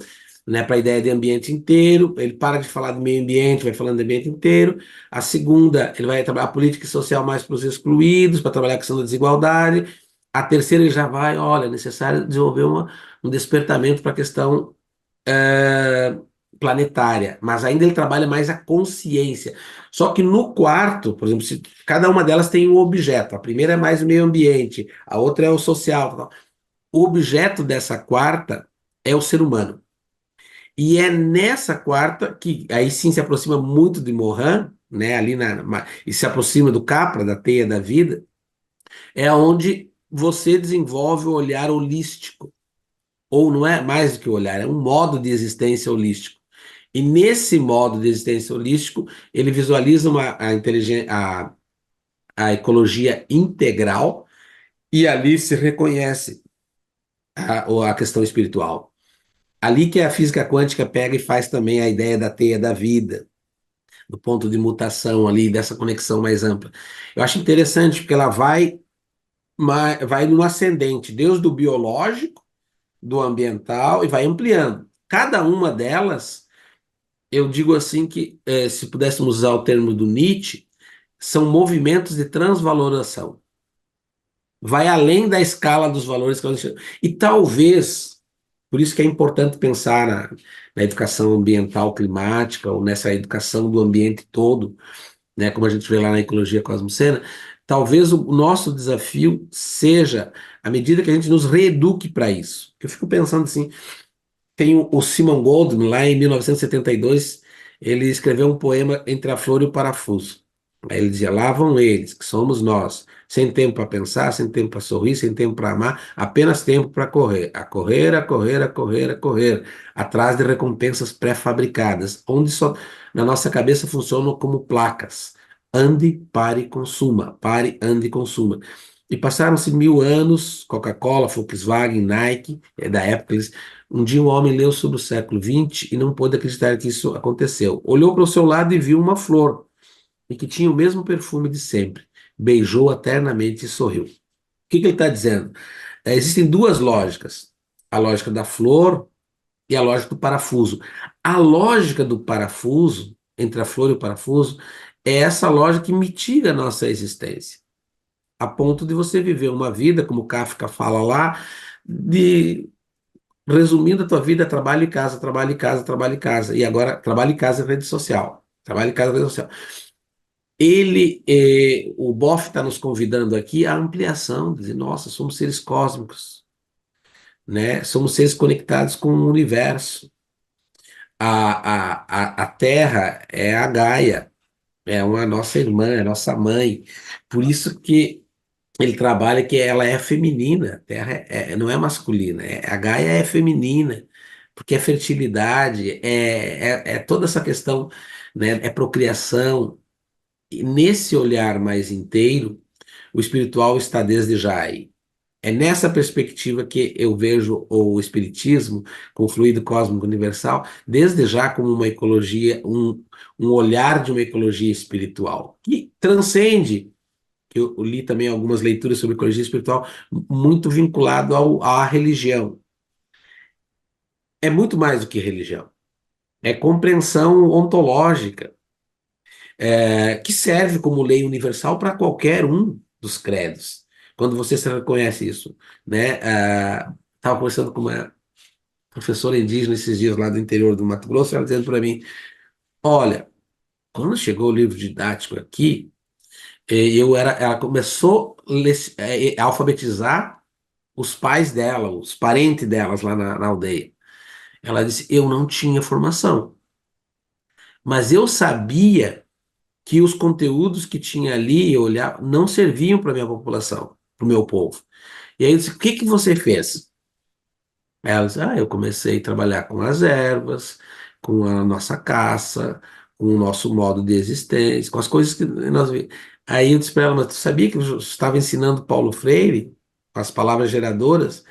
né, para a ideia de ambiente inteiro. Ele para de falar do meio ambiente, vai falando do ambiente inteiro. A segunda, ele vai trabalhar a política social mais para os excluídos, para trabalhar a questão da desigualdade. A terceira, ele já vai, olha, é necessário desenvolver um despertamento para a questão eh, planetária, mas ainda ele trabalha mais a consciência. Só que no quarto, por exemplo, cada uma delas tem um objeto. A primeira é mais o meio ambiente, a outra é o social. Tal. O objeto dessa quarta é o ser humano. E é nessa quarta que aí sim se aproxima muito de Morin, né, e se aproxima do Capra, da teia da vida, é onde você desenvolve o olhar holístico. Ou não é mais do que olhar, é um modo de existência holístico. E nesse modo de existência holístico, ele visualiza a ecologia integral e ali se reconhece a questão espiritual. Ali que a física quântica pega e faz também a ideia da teia da vida, do ponto de mutação ali, dessa conexão mais ampla. Eu acho interessante porque ela vai no ascendente, desde o biológico, do ambiental, e vai ampliando. Cada uma delas, eu digo assim que, se pudéssemos usar o termo do Nietzsche, são movimentos de transvaloração. Vai além da escala dos valores que nós chamamos. E talvez, por isso que é importante pensar na educação ambiental climática, ou nessa educação do ambiente todo, né, como a gente vê lá na ecologia cosmocena, talvez o nosso desafio seja, à medida que a gente nos reeduque para isso. Eu fico pensando assim, tem o Simon Goldman, lá em 1972, ele escreveu um poema Entre a Flor e o Parafuso. Aí ele dizia: lá vão eles, que somos nós, sem tempo para pensar, sem tempo para sorrir, sem tempo para amar, apenas tempo para correr. A correr, a correr, a correr, a correr, atrás de recompensas pré-fabricadas, onde só na nossa cabeça funcionam como placas. Ande, pare, consuma. Pare, ande, consuma. E passaram-se 1000 anos, Coca-Cola, Volkswagen, Nike, da época, um dia um homem leu sobre o século XX e não pôde acreditar que isso aconteceu. Olhou para o seu lado e viu uma flor, e que tinha o mesmo perfume de sempre. Beijou eternamente e sorriu. O que ele está dizendo? Existem duas lógicas: a lógica da flor e a lógica do parafuso. A lógica do parafuso, entre a flor e o parafuso, é essa lógica que mitiga a nossa existência, a ponto de você viver uma vida, como Kafka fala lá, de resumindo a tua vida, trabalho e casa, trabalho e casa, trabalho e casa. E agora, trabalho e casa, rede social. Trabalho e casa, rede social. O Boff está nos convidando aqui à ampliação, dizer, nossa, somos seres cósmicos, né? Somos seres conectados com o universo. A Terra é a Gaia, é uma nossa irmã, é nossa mãe. Por isso que ele trabalha que ela é feminina, a Terra não é masculina, a Gaia é feminina, porque é fertilidade, é toda essa questão, né, é procriação. E nesse olhar mais inteiro, o espiritual está desde já aí. É nessa perspectiva que eu vejo o espiritismo, com o fluido cósmico universal, desde já como uma ecologia, um olhar de uma ecologia espiritual, que transcende. Eu li também algumas leituras sobre ecologia espiritual, muito vinculado à religião. É muito mais do que religião. É compreensão ontológica, que serve como lei universal para qualquer um dos credos. Quando você se reconhece isso, né? Estava conversando com uma professora indígena esses dias lá do interior do Mato Grosso, ela dizendo para mim: olha, quando chegou o livro didático aqui, ela começou a alfabetizar os pais dela, os parentes delas lá na aldeia. Ela disse: eu não tinha formação, mas eu sabia que os conteúdos que tinha ali, eu olhava, não serviam para a minha população, para o meu povo. E aí eu disse: o que que você fez? Ela disse: eu comecei a trabalhar com as ervas, com a nossa caça, com o nosso modo de existência, com as coisas que nós vimos. Aí eu disse para ela: mas tu sabia que eu estava ensinando Paulo Freire, com as palavras geradoras?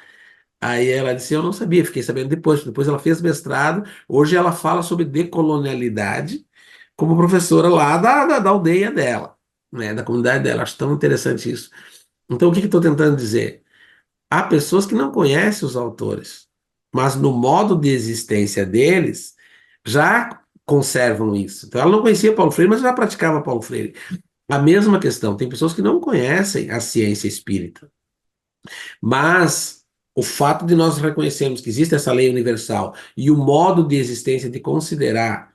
Aí ela disse: eu não sabia, fiquei sabendo depois. Depois ela fez mestrado, hoje ela fala sobre decolonialidade como professora lá da aldeia dela, né, da comunidade dela. Acho tão interessante isso. Então, o que que eu estou tentando dizer? Há pessoas que não conhecem os autores, mas no modo de existência deles já conservam isso. Então, ela não conhecia Paulo Freire, mas já praticava Paulo Freire. A mesma questão, tem pessoas que não conhecem a ciência espírita, mas o fato de nós reconhecermos que existe essa lei universal e o modo de existência de considerar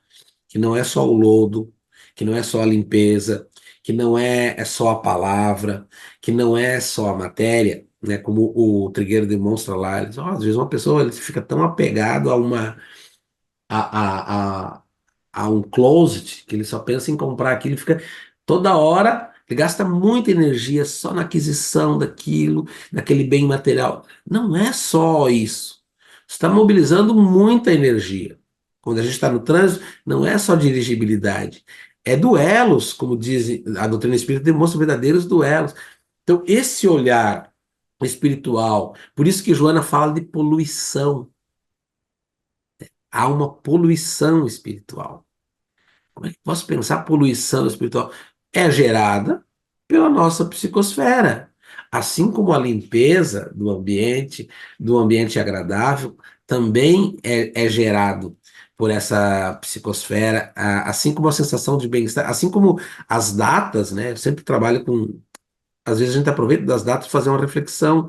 que não é só o lodo, que não é só a limpeza, que não é só a palavra, que não é só a matéria, né? Como o Trigueiro demonstra lá, ele diz, "Ó, às vezes uma pessoa ele fica tão apegado a, a, a um closet que ele só pensa em comprar aquilo, e fica toda hora, ele gasta muita energia só na aquisição daquilo, daquele bem material. Não é só isso. Você está mobilizando muita energia. Quando a gente está no trânsito, não é só dirigibilidade, é duelos, como diz a doutrina espírita, demonstra verdadeiros duelos. Então, esse olhar espiritual, por isso que Joana fala de poluição. Há uma poluição espiritual. Como é que posso pensar poluição espiritual? É gerada pela nossa psicosfera. Assim como a limpeza do ambiente agradável, também é gerado por essa psicosfera, assim como a sensação de bem-estar, assim como as datas, né? Eu sempre trabalho com. Às vezes a gente aproveita das datas para fazer uma reflexão.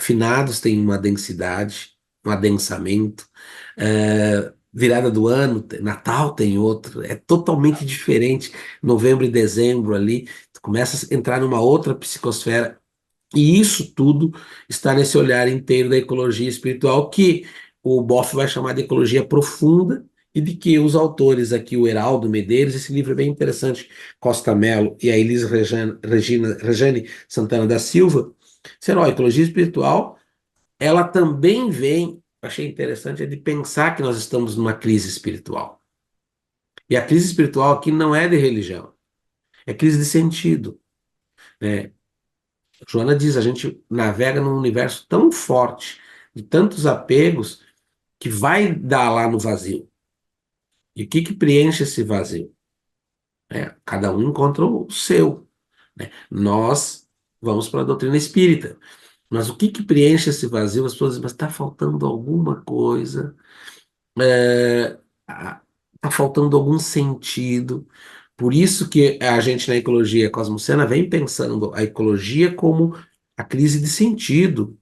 Finados têm uma densidade, um adensamento. Virada do ano, Natal tem outro, é totalmente diferente. Novembro e dezembro ali, tu começa a entrar numa outra psicosfera. E isso tudo está nesse olhar inteiro da ecologia espiritual, que o Boff vai chamar de ecologia profunda, e de que os autores aqui, o Heraldo Medeiros, esse livro é bem interessante, Costa Mello e a Elis Rejane Santana da Silva, será a ecologia espiritual, ela também vem, achei interessante, é de pensar que nós estamos numa crise espiritual. E a crise espiritual aqui não é de religião, é crise de sentido, né? Joana diz, a gente navega num universo tão forte, de tantos apegos, que vai dar lá no vazio. E o que que preenche esse vazio? Cada um encontra o seu, né? Nós vamos para a doutrina espírita. Mas o que que preenche esse vazio? As pessoas dizem, mas está faltando alguma coisa, está faltando algum sentido. Por isso que a gente na ecologia cosmocena vem pensando a ecologia como a crise de sentido.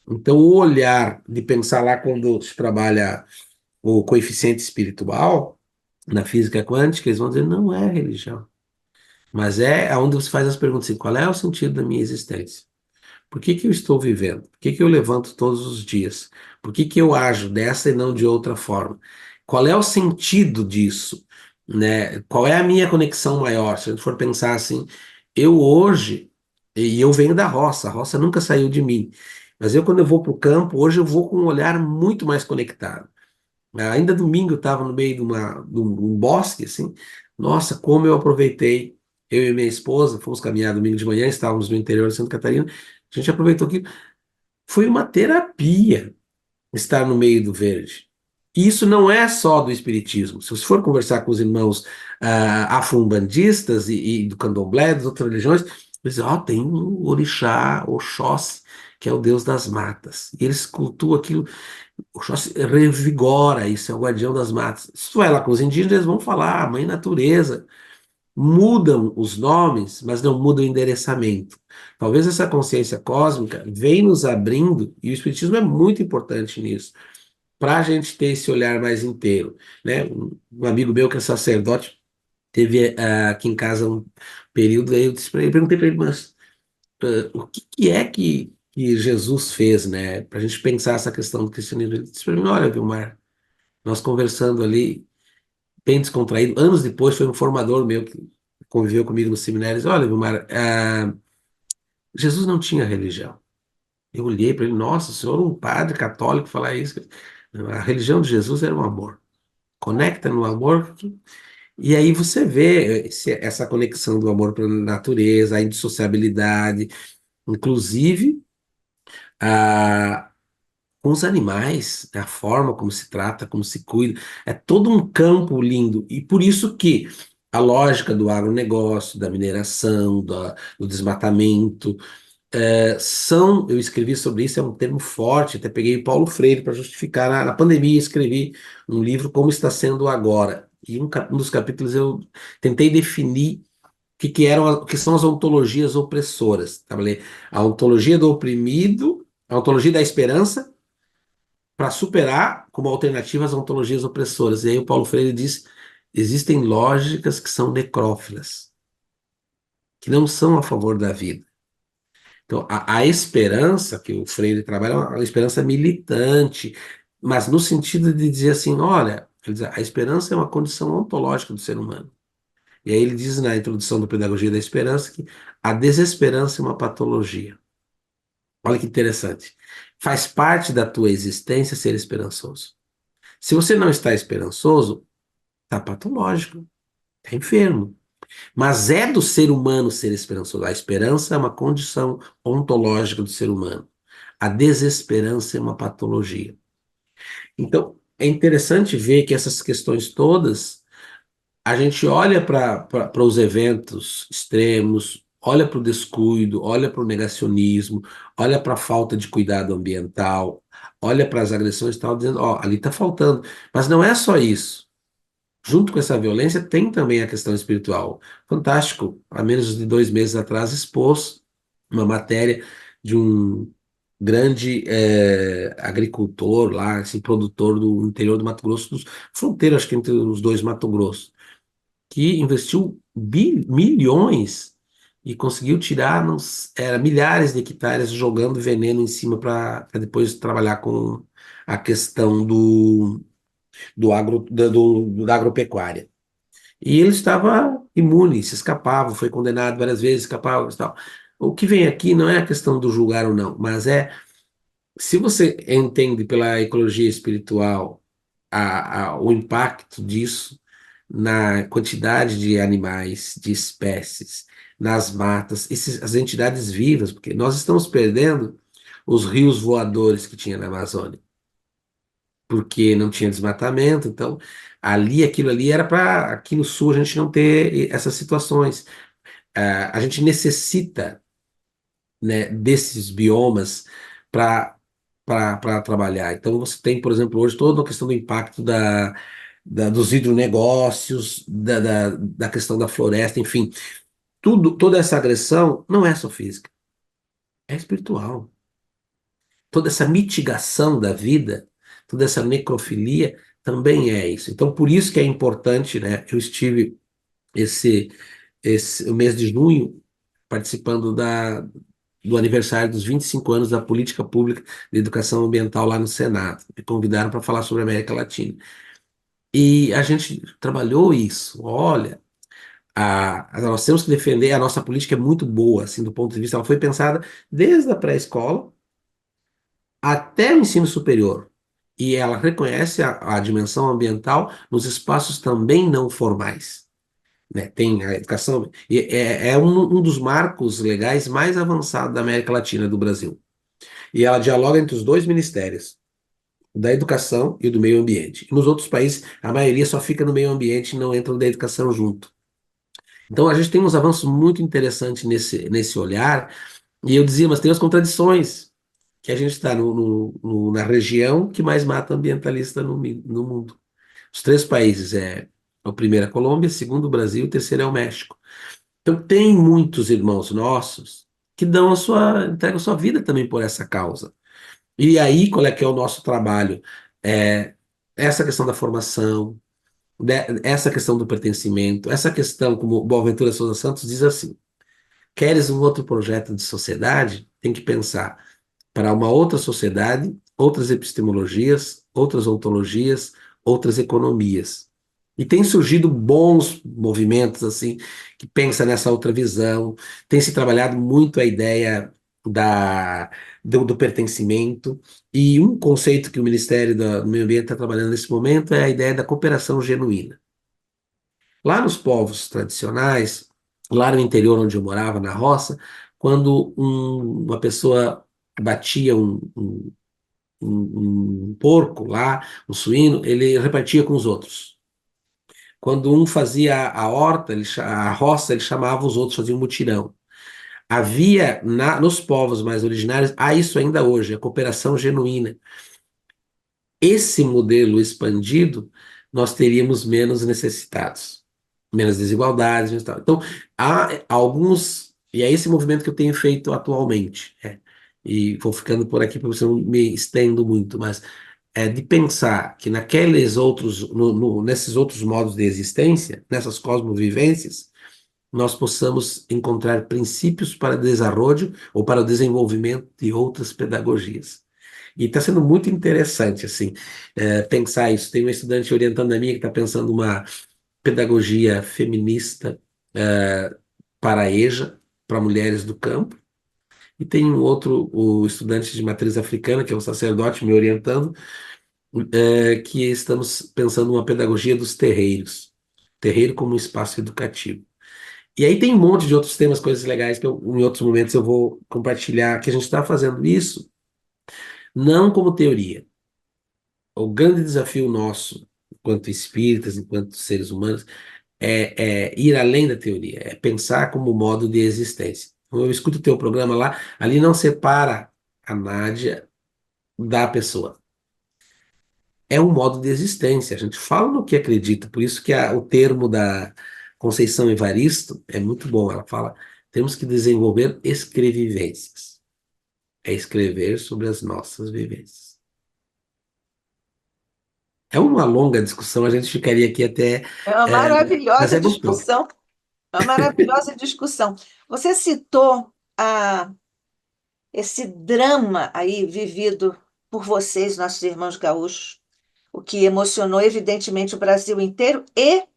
Então, o olhar de pensar lá quando se trabalha o coeficiente espiritual, na física quântica, eles vão dizer, não é religião, mas é onde você faz as perguntas assim, qual é o sentido da minha existência? Por que que eu estou vivendo? Por que que eu levanto todos os dias? Por que que eu ajo dessa e não de outra forma? Qual é o sentido disso? Né? Qual é a minha conexão maior? Se a gente for pensar assim, eu hoje, e eu venho da roça, a roça nunca saiu de mim, mas eu quando eu vou para o campo, hoje eu vou com um olhar muito mais conectado. Ainda domingo eu estava no meio de um bosque, assim, nossa, como eu aproveitei, eu e minha esposa, fomos caminhar domingo de manhã, estávamos no interior de Santa Catarina, a gente aproveitou que foi uma terapia estar no meio do verde. E isso não é só do espiritismo. Se você for conversar com os irmãos afro-umbandistas e do candomblé, das outras religiões, eles dizem, ó, tem o orixá, Oxóssi, que é o deus das matas. E eles cultuam aquilo, Oxóssi revigora, isso é o guardião das matas. Se tu vai lá com os indígenas, eles vão falar, mãe natureza, mudam os nomes, mas não mudam o endereçamento. Talvez essa consciência cósmica venha nos abrindo, e o Espiritismo é muito importante nisso, para a gente ter esse olhar mais inteiro, né? Um amigo meu que é sacerdote teve aqui em casa um período, aí eu disse para ele, perguntei para ele, mas o que, que é que Jesus fez, né? Para a gente pensar essa questão do cristianismo. Ele disse para mim, olha, Vilmar, nós conversando ali, bem descontraído. Anos depois, foi um formador meu que conviveu comigo no seminário. Disse, olha, Vilmar, Jesus não tinha religião. Eu olhei para ele, nossa, o senhor, um padre católico, falar isso. A religião de Jesus era o amor. Conecta no amor. E aí você vê essa conexão do amor para a natureza, a indissociabilidade, inclusive, a, com os animais, né? A forma como se trata, como se cuida, é todo um campo lindo. E por isso que a lógica do agronegócio, da mineração, do desmatamento, eu escrevi sobre isso, é um termo forte, até peguei o Paulo Freire para justificar. Na pandemia, escrevi um livro, Como Está Sendo Agora. E um dos capítulos eu tentei definir o que são as ontologias opressoras. Trabalhei a ontologia do oprimido, a ontologia da esperança, para superar como alternativa as ontologias opressoras. E aí o Paulo Freire diz: existem lógicas que são necrófilas, que não são a favor da vida. Então, a esperança que o Freire trabalha é uma esperança militante, mas no sentido de dizer assim, olha, quer dizer, a esperança é uma condição ontológica do ser humano. E aí ele diz na introdução do Pedagogia da Esperança que a desesperança é uma patologia. Olha que interessante. Faz parte da tua existência ser esperançoso. Se você não está esperançoso, está patológico, está enfermo. Mas é do ser humano ser esperançoso. A esperança é uma condição ontológica do ser humano. A desesperança é uma patologia. Então, é interessante ver que essas questões todas, a gente olha para os eventos extremos, olha para o descuido, olha para o negacionismo, olha para a falta de cuidado ambiental, olha para as agressões e tal, dizendo, ó, ali está faltando. Mas não é só isso. Junto com essa violência, tem também a questão espiritual. Fantástico, há menos de 2 meses atrás, expôs uma matéria de um grande agricultor lá, assim, produtor do interior do Mato Grosso, fronteira, acho que entre os dois Mato Grosso, que investiu milhões e conseguiu tirar milhares de hectares jogando veneno em cima para depois trabalhar com a questão da agropecuária. E ele estava imune, se escapava, foi condenado várias vezes, escapava e tal. O que vem aqui não é a questão do julgar ou não, mas se você entende pela ecologia espiritual o impacto disso na quantidade de animais, de espécies, nas matas, as entidades vivas, porque nós estamos perdendo os rios voadores que tinha na Amazônia porque não tinha desmatamento, então aquilo ali era para aqui no sul a gente não ter essas situações. A gente necessita, né, desses biomas para para trabalhar. Então você tem, por exemplo, hoje toda a questão do impacto dos hidronegócios, da questão da floresta, enfim, toda essa agressão não é só física, é espiritual. Toda essa mitigação da vida, toda essa necrofilia também é isso. Então, por isso que é importante, né? Eu estive esse, o mês de junho participando do aniversário dos 25 anos da Política Pública de Educação Ambiental lá no Senado. Me convidaram para falar sobre a América Latina. E a gente trabalhou isso. Olha, nós temos que defender, a nossa política é muito boa, assim, do ponto de vista, ela foi pensada desde a pré-escola até o ensino superior. E ela reconhece a dimensão ambiental nos espaços também não formais. Né? Tem a educação, e é um dos marcos legais mais avançados da América Latina, do Brasil. E ela dialoga entre os dois ministérios, o da educação e o do meio ambiente. Nos outros países, a maioria só fica no meio ambiente e não entra no da educação junto. Então, a gente tem uns avanços muito interessantes nesse olhar, e eu dizia, mas tem as contradições que a gente está na região que mais mata ambientalista no mundo. Os três países o primeiro é a Colômbia, segundo o Brasil, o terceiro é o México. Então tem muitos irmãos nossos que entregam a sua vida também por essa causa. E aí, qual é que é o nosso trabalho? É essa questão da formação, essa questão do pertencimento, essa questão, como o Boaventura Souza Santos diz assim, queres um outro projeto de sociedade? Tem que pensar para uma outra sociedade, outras epistemologias, outras ontologias, outras economias. E tem surgido bons movimentos assim que pensa nessa outra visão. Tem se trabalhado muito a ideia do pertencimento. E um conceito que o Ministério do Meio Ambiente está trabalhando nesse momento é a ideia da cooperação genuína. Lá nos povos tradicionais, lá no interior onde eu morava, na roça, quando uma pessoa batia um porco lá, um suíno, ele repartia com os outros. Quando um fazia a horta, a roça, ele chamava os outros, fazia um mutirão. Havia nos povos mais originários, há isso ainda hoje, a cooperação genuína. Esse modelo expandido, nós teríamos menos necessitados, menos desigualdades, menos tal. Então, há alguns, e é esse movimento que eu tenho feito atualmente, e vou ficando por aqui para você não me estendo muito, mas é de pensar que naqueles outros, nesses outros modos de existência, nessas cosmovivências, nós possamos encontrar princípios para desenvolvimento ou para o desenvolvimento de outras pedagogias. E está sendo muito interessante, assim, pensar isso. Tem uma estudante orientando a minha que está pensando uma pedagogia feminista para a EJA, para mulheres do campo. E tem um outro, o estudante de matriz africana, que é um sacerdote me orientando, que estamos pensando uma pedagogia dos terreiros. Terreiro como um espaço educativo. E aí tem um monte de outros temas, coisas legais que em outros momentos eu vou compartilhar, que a gente está fazendo isso não como teoria. O grande desafio nosso, enquanto espíritas, enquanto seres humanos, é ir além da teoria, é pensar como modo de existência. Então, eu escuto o teu programa lá, ali não separa a Nádia da pessoa. É um modo de existência, a gente fala no que acredita, por isso que o termo da Conceição Evaristo é muito bom, ela fala, temos que desenvolver escrevivências, é escrever sobre as nossas vivências. É uma longa discussão, a gente ficaria aqui até. É uma Mas maravilhosa é gostoso. discussão, é uma maravilhosa discussão. Você citou esse drama aí vivido por vocês, nossos irmãos gaúchos, o que emocionou evidentemente o Brasil inteiro e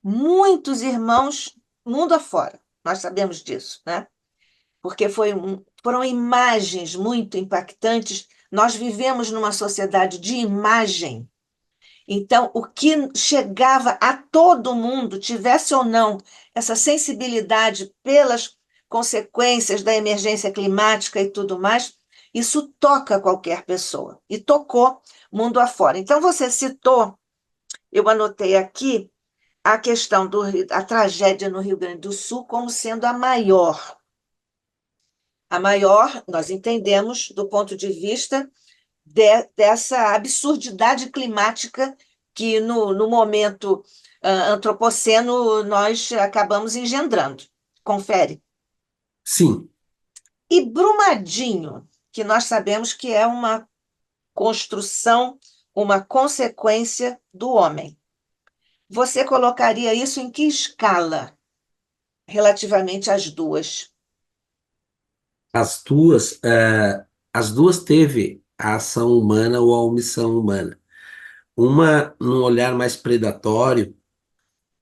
muitos irmãos mundo afora. Nós sabemos disso, né? Porque foram imagens muito impactantes. Nós vivemos numa sociedade de imagem. Então, o que chegava a todo mundo, tivesse ou não essa sensibilidade pelas consequências da emergência climática e tudo mais, isso toca qualquer pessoa. E tocou mundo afora. Então, você citou, eu anotei aqui, a questão a tragédia no Rio Grande do Sul como sendo a maior. A maior, nós entendemos, do ponto de vista dessa absurdidade climática que no momento antropoceno nós acabamos engendrando. Confere. Sim, E Brumadinho, que nós sabemos que é uma construção, uma consequência do homem. Você colocaria isso em que escala relativamente às duas? as duas teve a ação humana ou a omissão humana. Uma num olhar mais predatório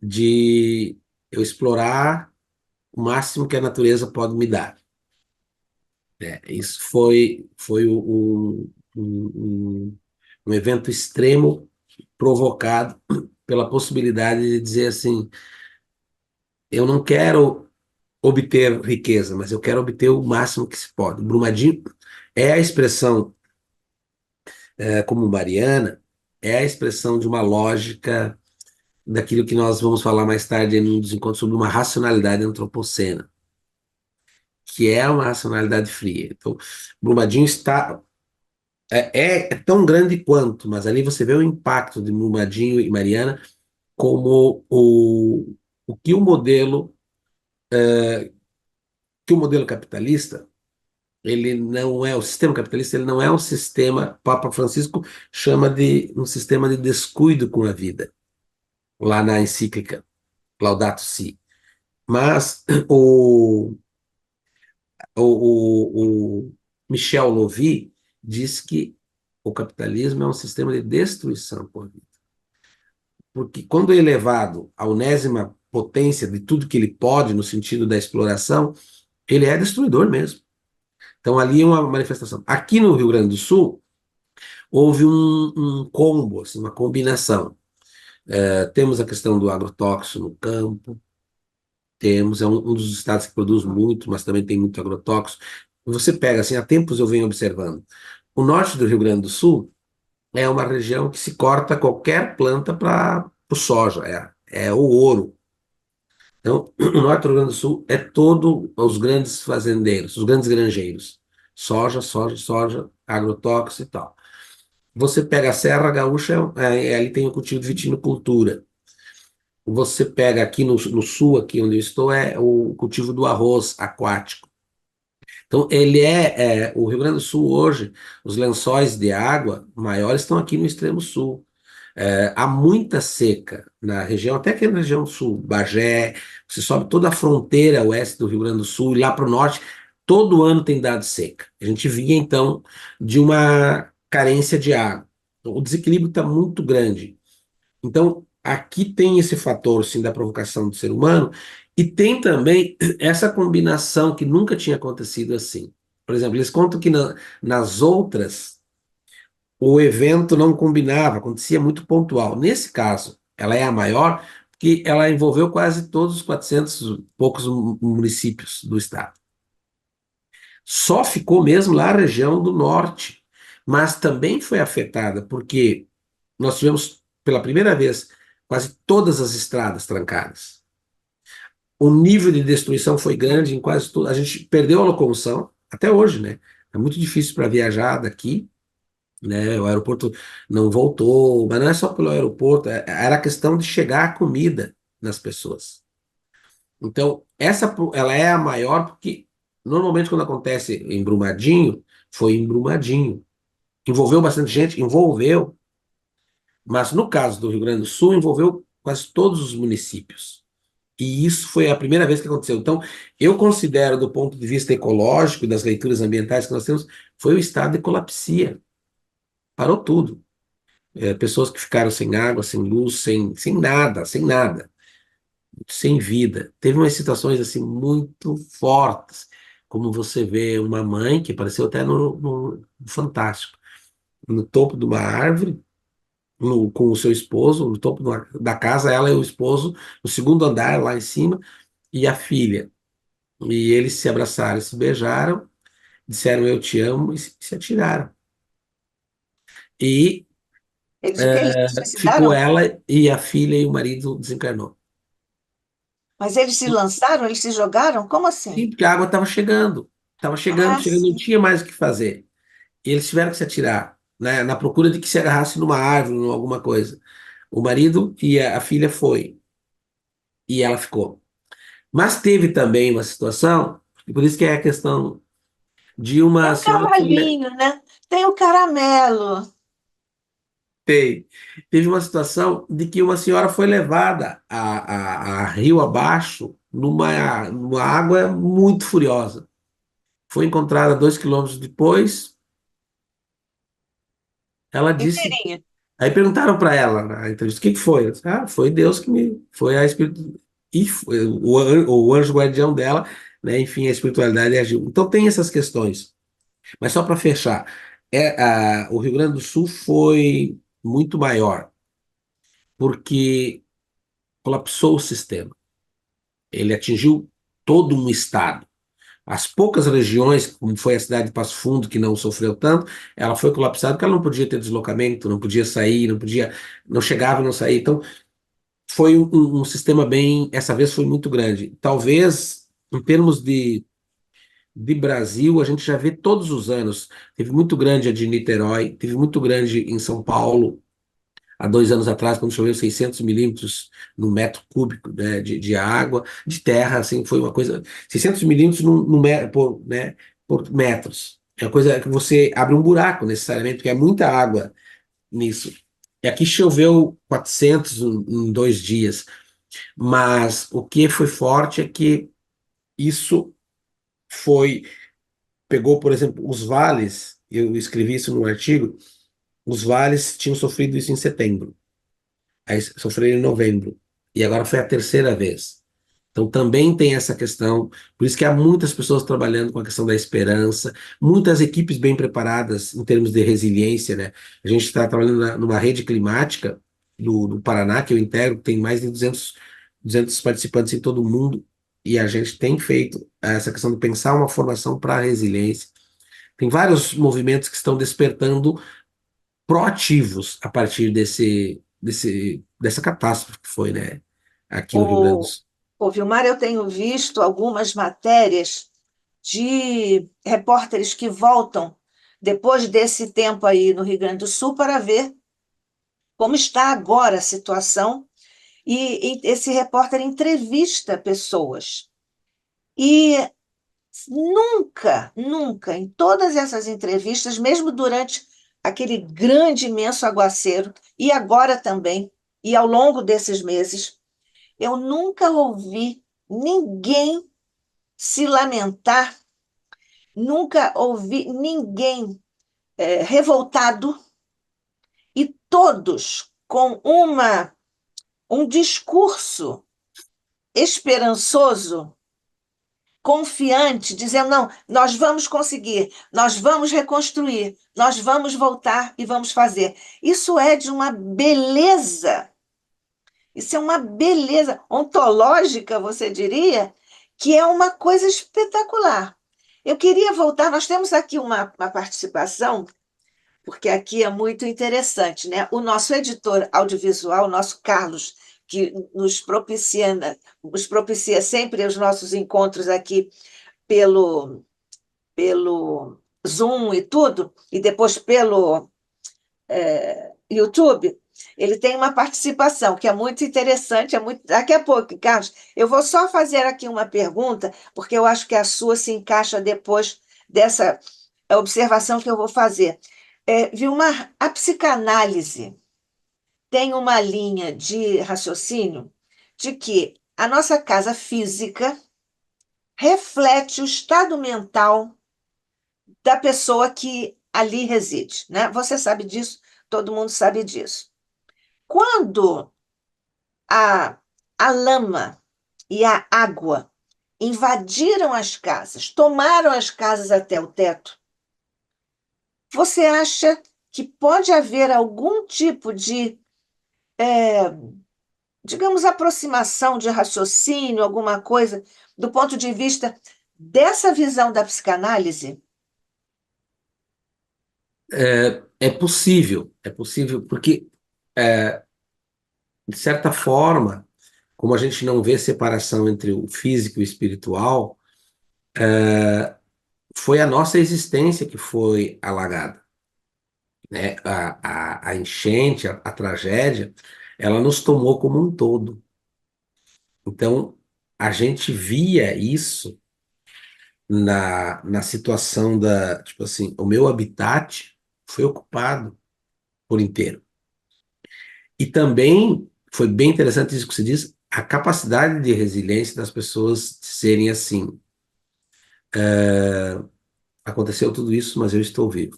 de eu explorar o máximo que a natureza pode me dar. Isso foi um evento extremo provocado pela possibilidade de dizer assim, eu não quero obter riqueza, mas eu quero obter o máximo que se pode. Brumadinho é a expressão, como Mariana, é a expressão de uma lógica daquilo que nós vamos falar mais tarde em um dos encontros sobre uma racionalidade antropocena, que é uma racionalidade fria. Então, Brumadinho é tão grande quanto, mas ali você vê o impacto de Brumadinho e Mariana como o que o modelo capitalista, ele não é, o sistema capitalista, ele não é um sistema, Papa Francisco chama de um sistema de descuido com a vida, lá na encíclica Laudato Si. Mas o Michel Louvi diz que o capitalismo é um sistema de destruição com a vida. Porque quando é elevado à unésima potência de tudo que ele pode, no sentido da exploração, ele é destruidor mesmo. Então, ali é uma manifestação. Aqui no Rio Grande do Sul, houve um combo, assim, uma combinação. Temos a questão do agrotóxico no campo, temos, é um dos estados que produz muito, mas também tem muito agrotóxico. Você pega, assim, há tempos eu venho observando, o norte do Rio Grande do Sul é uma região que se corta qualquer planta para o soja, é o ouro. Então, o norte do Rio Grande do Sul é todo os grandes fazendeiros, os grandes granjeiros. Soja, soja, soja, agrotóxico e tal. Você pega a Serra Gaúcha, ali tem o cultivo de vitinicultura. Você pega aqui no sul, aqui onde eu estou, é o cultivo do arroz aquático. Então, o Rio Grande do Sul hoje, os lençóis de água maiores estão aqui no extremo sul. Há muita seca na região, até aqui na região sul, Bagé, você sobe toda a fronteira oeste do Rio Grande do Sul e lá para o norte, todo ano tem dado seca. A gente vinha, então, de uma carência de água. O desequilíbrio está muito grande. Então, aqui tem esse fator, sim, da provocação do ser humano, e tem também essa combinação que nunca tinha acontecido assim. Por exemplo, eles contam que nas outras, o evento não combinava, acontecia muito pontual. Nesse caso, ela é a maior, porque ela envolveu quase todos os 400 e poucos municípios do estado. Só ficou mesmo lá a região do norte, mas também foi afetada, porque nós tivemos, pela primeira vez, quase todas as estradas trancadas. O nível de destruição foi grande em quase tudo. A gente perdeu a locomoção, até hoje, né? É muito difícil para viajar daqui, né? O aeroporto não voltou, mas não é só pelo aeroporto, era questão de chegar a comida nas pessoas. Então, ela é a maior porque normalmente quando acontece em Brumadinho, foi em Brumadinho. Envolveu bastante gente, envolveu, mas no caso do Rio Grande do Sul, envolveu quase todos os municípios. E isso foi a primeira vez que aconteceu. Então, eu considero, do ponto de vista ecológico e das leituras ambientais que nós temos, foi o estado de colapsia. Parou tudo. Pessoas que ficaram sem água, sem luz, sem nada, sem vida. Teve umas situações assim muito fortes, como você vê uma mãe que apareceu até no Fantástico, no topo de uma árvore, com o seu esposo, no topo da casa, ela e o esposo, no segundo andar, lá em cima, e a filha. E eles se abraçaram, se beijaram, disseram eu te amo e se atiraram. E Eles o quê? Eles se ficou suicidaram? ela e a filha e o marido desencarnou. Mas eles se lançaram? Eles se jogaram? Como Sim, assim? porque a água estava chegando, Ah, chegando, não sim. tinha mais o que fazer. E eles tiveram que se atirar, né, na procura de que se agarrasse numa árvore, em alguma coisa. O marido e a filha foi, e ela ficou. Mas teve também uma situação, e por isso que é a questão de Tem uma o senhora que cavalinho, né? Tem o caramelo. teve uma situação de que uma senhora foi levada a rio abaixo numa água muito furiosa. Foi encontrada 2 quilômetros depois. Ela disse. Inteirinha. Aí perguntaram para ela na entrevista: o que que foi? Ela disse, foi Deus que me. Foi a espírito. E o anjo guardião dela, né? Enfim, a espiritualidade agiu. Então tem essas questões. Mas só para fechar, o Rio Grande do Sul foi muito maior, porque colapsou o sistema. Ele atingiu todo um estado. As poucas regiões, como foi a cidade de Passo Fundo, que não sofreu tanto, ela foi colapsada porque ela não podia ter deslocamento, não podia sair, não chegava e não saía. Então, foi um sistema bem, essa vez foi muito grande. Talvez, em termos de Brasil, a gente já vê todos os anos. Teve muito grande a de Niterói, teve muito grande em São Paulo, há 2 anos atrás, quando choveu 600 milímetros no metro cúbico, né, de água, de terra, assim, foi uma coisa, 600 milímetros por metros. É uma coisa que você abre um buraco necessariamente, porque é muita água nisso. E aqui choveu 400 em 2 dias, mas o que foi forte é que isso foi, pegou, por exemplo, os vales, eu escrevi isso no artigo, os vales tinham sofrido isso em setembro. Aí sofreram em novembro. E agora foi a terceira vez. Então também tem essa questão, por isso que há muitas pessoas trabalhando com a questão da esperança, muitas equipes bem preparadas em termos de resiliência, né? A gente está trabalhando numa rede climática do Paraná, que eu integro, que tem mais de 200 participantes em todo o mundo, e a gente tem feito essa questão de pensar uma formação para a resiliência. Tem vários movimentos que estão despertando proativos a partir dessa catástrofe que foi, né, aqui no Rio Grande do O, Sul. o Vilmar, eu tenho visto algumas matérias de repórteres que voltam depois desse tempo aí no Rio Grande do Sul para ver como está agora a situação. E esse repórter entrevista pessoas. E nunca, nunca, em todas essas entrevistas, mesmo durante aquele grande, imenso aguaceiro, e agora também, e ao longo desses meses, eu nunca ouvi ninguém se lamentar, nunca ouvi ninguém revoltado, e todos com um discurso esperançoso, confiante, dizendo: não, nós vamos conseguir, nós vamos reconstruir, nós vamos voltar e vamos fazer. Isso é de uma beleza, isso é uma beleza ontológica, você diria, que é uma coisa espetacular. Eu queria voltar, nós temos aqui uma participação, porque aqui é muito interessante, né? O nosso editor audiovisual, o nosso Carlos, que nos propicia sempre os nossos encontros aqui pelo, pelo Zoom e tudo, e depois pelo YouTube, ele tem uma participação que é muito interessante, é muito. Daqui a pouco, Carlos, eu vou só fazer aqui uma pergunta, porque eu acho que a sua se encaixa depois dessa observação que eu vou fazer. Vilmar, a psicanálise tem uma linha de raciocínio de que a nossa casa física reflete o estado mental da pessoa que ali reside, né? Você sabe disso, todo mundo sabe disso. Quando a, a lama e a água invadiram as casas, tomaram as casas até o teto, você acha que pode haver algum tipo de, digamos, aproximação de raciocínio, alguma coisa, do ponto de vista dessa visão da psicanálise? É possível, porque, de certa forma, como a gente não vê separação entre o físico e o espiritual, foi a nossa existência que foi alagada, né? A enchente, a tragédia, ela nos tomou como um todo. Então, a gente via isso na situação da, tipo assim, o meu habitat foi ocupado por inteiro. E também foi bem interessante isso que você diz, a capacidade de resiliência das pessoas serem assim. Aconteceu tudo isso, mas eu estou vivo.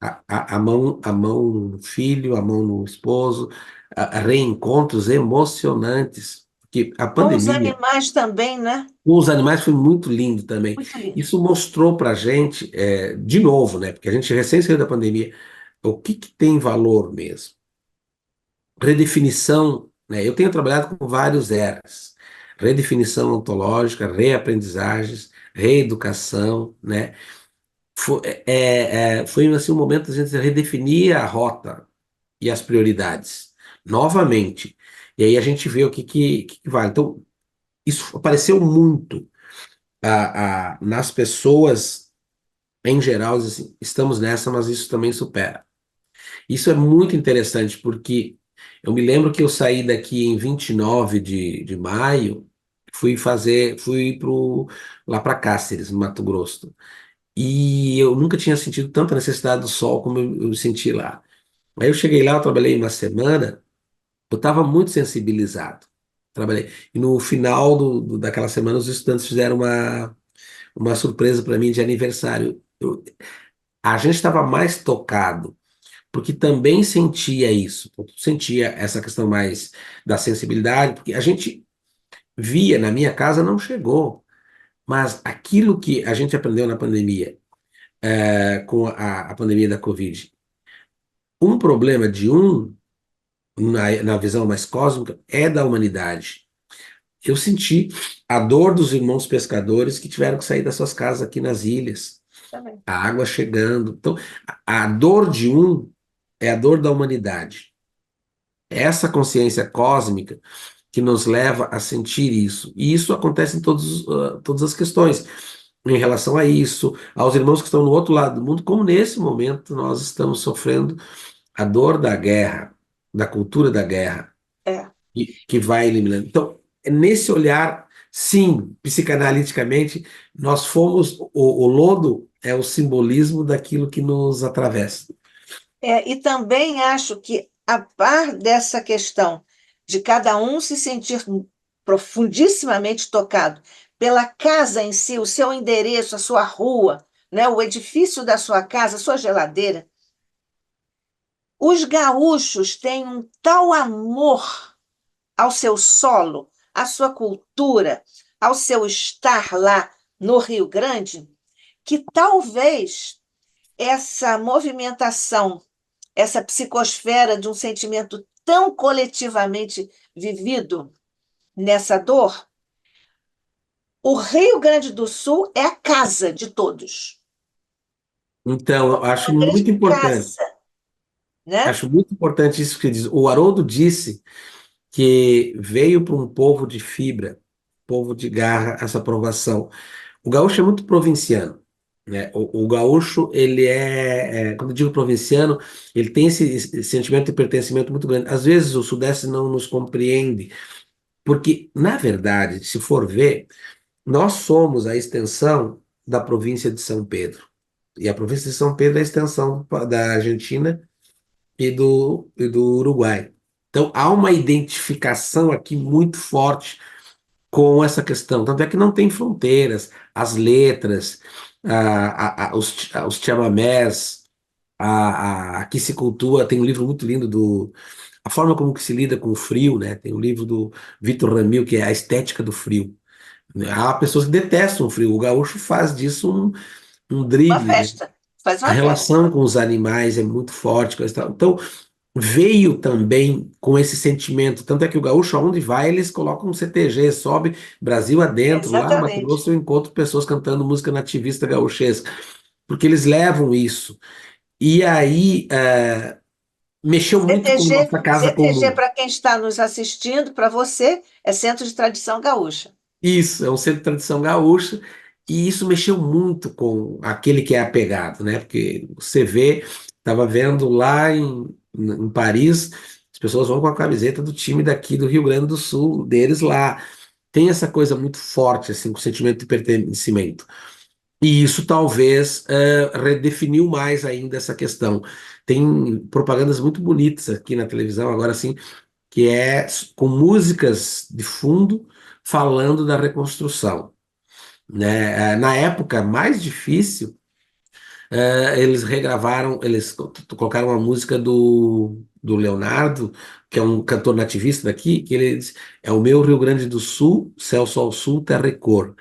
A mão no filho, a mão no esposo, reencontros emocionantes. Porque a Com os pandemia, animais também, né? com os animais, foi muito lindo também. Muito lindo. Isso mostrou para a gente, de novo, né? Porque a gente recém saiu da pandemia, o que que tem valor mesmo? Redefinição, né? Eu tenho trabalhado com vários R's. Redefinição ontológica, reaprendizagens, reeducação, né? Foi assim, um momento de a gente redefinir a rota e as prioridades novamente. E aí a gente vê o que vale. Então, isso apareceu muito nas pessoas em geral, assim, estamos nessa, mas isso também supera. Isso é muito interessante, porque eu me lembro que eu saí daqui em 29 de maio, fui lá para Cáceres, no Mato Grosso. E eu nunca tinha sentido tanta necessidade do sol como eu senti lá. Aí eu cheguei lá, eu trabalhei uma semana, eu estava muito sensibilizado. Trabalhei. E no final daquela semana, os estudantes fizeram uma surpresa para mim de aniversário. A gente estava mais tocado, porque também sentia isso, sentia essa questão mais da sensibilidade, porque a gente via, na minha casa não chegou, mas aquilo que a gente aprendeu na pandemia, com a pandemia da Covid, um problema de na visão mais cósmica, é da humanidade. Eu senti a dor dos irmãos pescadores que tiveram que sair das suas casas aqui nas ilhas. Também. A água chegando. Então, a dor de um é a dor da humanidade. É essa consciência cósmica que nos leva a sentir isso. E isso acontece em todas as questões. Em relação a isso, aos irmãos que estão no outro lado do mundo, como nesse momento nós estamos sofrendo a dor da guerra, da cultura da guerra, É. que vai eliminando. Então, nesse olhar, sim, psicanaliticamente, nós fomos. O lodo é o simbolismo daquilo que nos atravessa. E também acho que, a par dessa questão de cada um se sentir profundissimamente tocado pela casa em si, o seu endereço, a sua rua, né, o edifício da sua casa, a sua geladeira, os gaúchos têm um tal amor ao seu solo, à sua cultura, ao seu estar lá no Rio Grande, que talvez essa movimentação, essa psicosfera de um sentimento tão coletivamente vivido nessa dor, o Rio Grande do Sul é a casa de todos. Então, eu Uma grande casa, né? acho muito importante isso que diz. O Haroldo disse que veio para um povo de fibra, povo de garra, essa provação. O gaúcho é muito provinciano, né? O gaúcho, ele quando eu digo provinciano, ele tem esse sentimento de pertencimento muito grande. Às vezes o Sudeste não nos compreende, porque, na verdade, se for ver, nós somos a extensão da província de São Pedro. E a província de São Pedro é a extensão da Argentina e do Uruguai. Então, há uma identificação aqui muito forte com essa questão. Tanto é que não tem fronteiras, as letras, os chamamés, aqui se cultua, tem um livro muito lindo a forma como que se lida com o frio, né? Tem um livro do Vitor Ramil, que é A Estética do Frio. Há pessoas que detestam o frio, o gaúcho faz disso um Uma drible, né? festa, faz A uma festa. relação com os animais é muito forte, coisa e tal. Então, veio também com esse sentimento. Tanto é que o gaúcho, aonde vai, eles colocam um CTG, sobe Brasil adentro, lá no Mato Exatamente. Grosso eu encontro pessoas cantando música nativista gauchesca, porque eles levam isso. E aí, mexeu muito com CTG, nossa casa CTG comum. para quem está nos assistindo, para você, é Centro de Tradição Gaúcha. Isso, é um centro de tradição gaúcha, e isso mexeu muito com aquele que é apegado, né? Porque você vê, estava vendo lá em Paris, as pessoas vão com a camiseta do time daqui do Rio Grande do Sul, deles lá. Tem essa coisa muito forte, assim, com o sentimento de pertencimento. E isso talvez redefiniu mais ainda essa questão. Tem propagandas muito bonitas aqui na televisão, agora sim, que é com músicas de fundo falando da reconstrução, né? Na época mais difícil, eles regravaram, eles colocaram uma música do Leonardo, que é um cantor nativista daqui, que ele diz, é o meu Rio Grande do Sul, céu, sol, sul, terra e cor,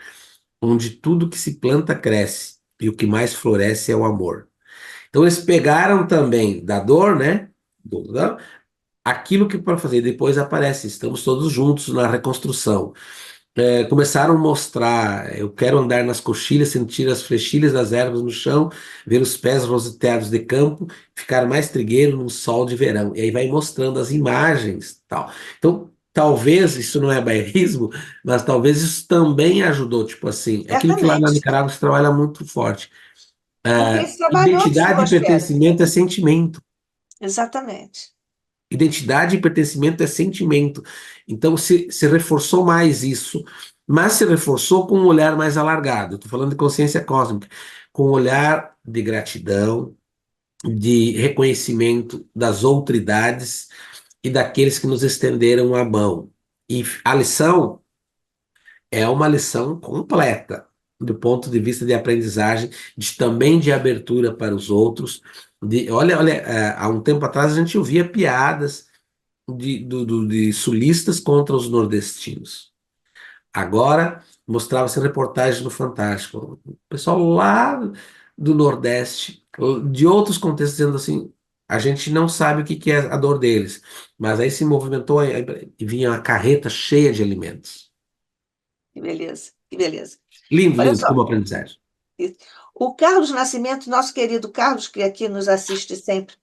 onde tudo que se planta cresce, e o que mais floresce é o amor. Então eles pegaram também da dor, né? Aquilo que para fazer depois aparece, estamos todos juntos na reconstrução. Começaram a mostrar, eu quero andar nas coxilhas, sentir as flechilhas das ervas no chão, ver os pés roseteados de campo, ficar mais trigueiro num sol de verão. E aí vai mostrando as imagens, tal. Então, talvez isso não é bairrismo, mas talvez isso também ajudou, tipo assim, é aquilo que lá na Certamente. Nicarágua se trabalha muito forte. Porque eles trabalham a Identidade e psicosfera. pertencimento é sentimento. Exatamente. Identidade e pertencimento é sentimento. Então se reforçou mais isso, mas se reforçou com um olhar mais alargado. Estou falando de consciência cósmica, com um olhar de gratidão, de reconhecimento das outridades e daqueles que nos estenderam a mão. E a lição é uma lição completa, do ponto de vista de aprendizagem, também de abertura para os outros. Olha, há um tempo atrás a gente ouvia piadas de sulistas contra os nordestinos. Agora mostrava-se reportagem no Fantástico. O pessoal lá do Nordeste, de outros contextos, dizendo assim: a gente não sabe o que que é a dor deles. Mas aí se movimentou e vinha uma carreta cheia de alimentos. Que beleza, que beleza. Lindo, Olha lindo, só, como aprendizagem. O Carlos Nascimento, nosso querido Carlos, que aqui nos assiste sempre,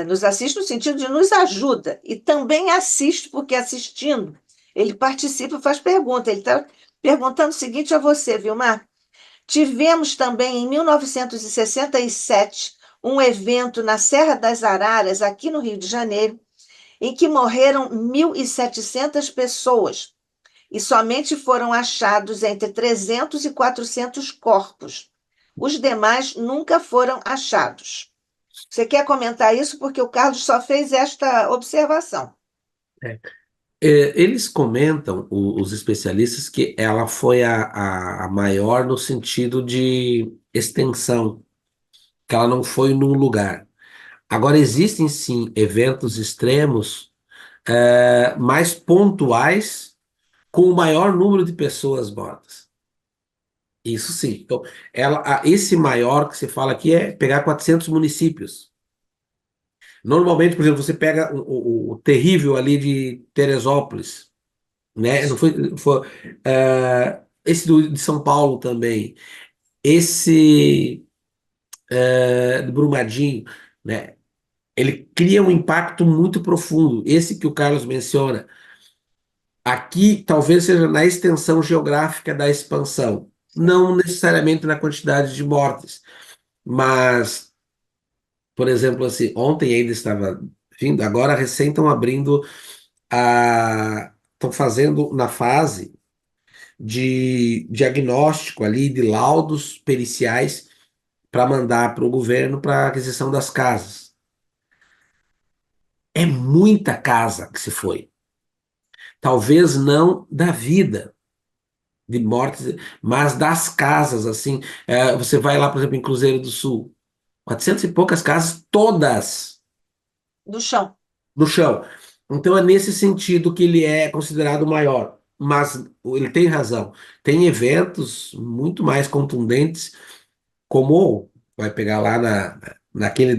nos assiste no sentido de nos ajuda, e também assiste, porque assistindo, ele participa e faz pergunta. Ele está perguntando o seguinte a você, Vilmar. Tivemos também, em 1967, um evento na Serra das Araras, aqui no Rio de Janeiro, em que morreram 1.700 pessoas e somente foram achados entre 300 e 400 corpos. Os demais nunca foram achados. Você quer comentar isso? Porque o Carlos só fez esta observação. É. Eles comentam, os especialistas, que ela foi a maior no sentido de extensão, que ela não foi num lugar. Agora, existem sim eventos extremos, mais pontuais, com o maior número de pessoas mortas. Isso sim. Então, esse maior que você fala aqui é pegar 400 municípios. Normalmente, por exemplo, você pega o terrível ali de Teresópolis, né? Não foi, esse de São Paulo também, esse de Brumadinho, né? Ele cria um impacto muito profundo. Esse que o Carlos menciona, aqui talvez seja na extensão geográfica da expansão, não necessariamente na quantidade de mortes, mas, por exemplo, assim, ontem ainda estava vindo, agora recém estão abrindo estão fazendo na fase de diagnóstico ali, de laudos periciais para mandar para o governo para aquisição das casas. É muita casa que se foi. Talvez não da vida, de mortes, mas das casas, assim. Você vai lá, por exemplo, em Cruzeiro do Sul, 400 e poucas casas, todas Do chão. no chão. Então é nesse sentido que ele é considerado maior. Mas ele tem razão. Tem eventos muito mais contundentes, como vai pegar lá naquele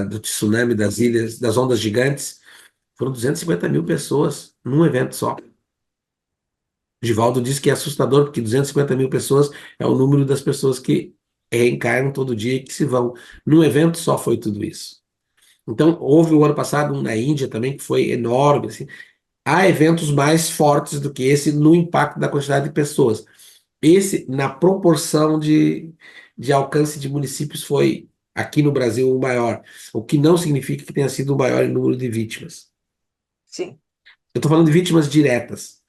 do tsunami das ilhas, das ondas gigantes, foram 250 mil pessoas num evento só. Givaldo disse que é assustador, porque 250 mil pessoas é o número das pessoas que reencarnam todo dia e que se vão. Num evento só foi tudo isso. Então, houve o ano passado um na Índia também, que foi enorme, assim. Há eventos mais fortes do que esse no impacto da quantidade de pessoas. Esse, na proporção de alcance de municípios, foi aqui no Brasil o maior, o que não significa que tenha sido o maior em número de vítimas. Sim, Eu estou falando de vítimas diretas,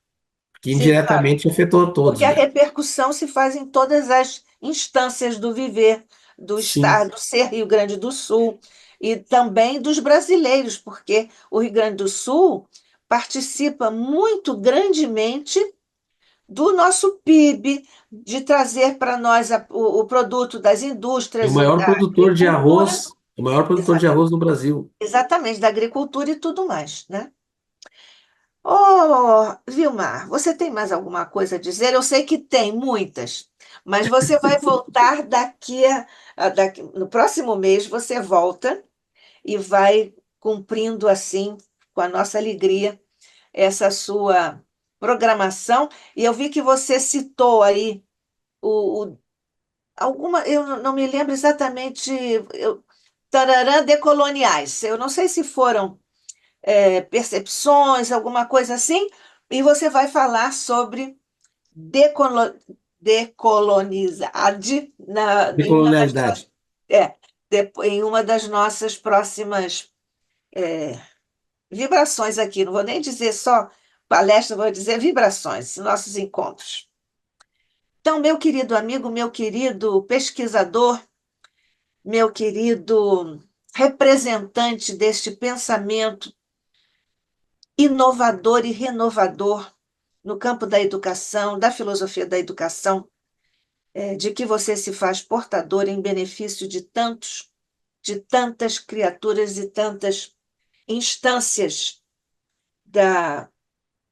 que sim, claro. indiretamente afetou a Porque todos, a né? repercussão se faz em todas as instâncias do viver, do Sim, estar, do ser Rio Grande do Sul, e também dos brasileiros, porque o Rio Grande do Sul participa muito grandemente do nosso PIB, de trazer para nós o produto das é o indústrias e maior da produtor de agricultura, arroz, o maior produtor de exata- arroz no Brasil. exatamente, da agricultura e tudo mais, né? Oh, Vilmar, você tem mais alguma coisa a dizer? Eu sei que tem muitas, mas você vai voltar no próximo mês você volta e vai cumprindo assim, com a nossa alegria, essa sua programação. E eu vi que você citou aí eu não me lembro exatamente, tararã decoloniais. Eu não sei se foram percepções, alguma coisa assim, e você vai falar sobre decolo, decolonizade De colonialidade. é, em uma das nossas próximas vibrações aqui. Não vou nem dizer só palestra, vou dizer vibrações, nossos encontros. Então, meu querido amigo, meu querido pesquisador, meu querido representante deste pensamento inovador e renovador no campo da educação, da filosofia da educação, de que você se faz portador em benefício de tantos, de tantas criaturas e tantas instâncias da,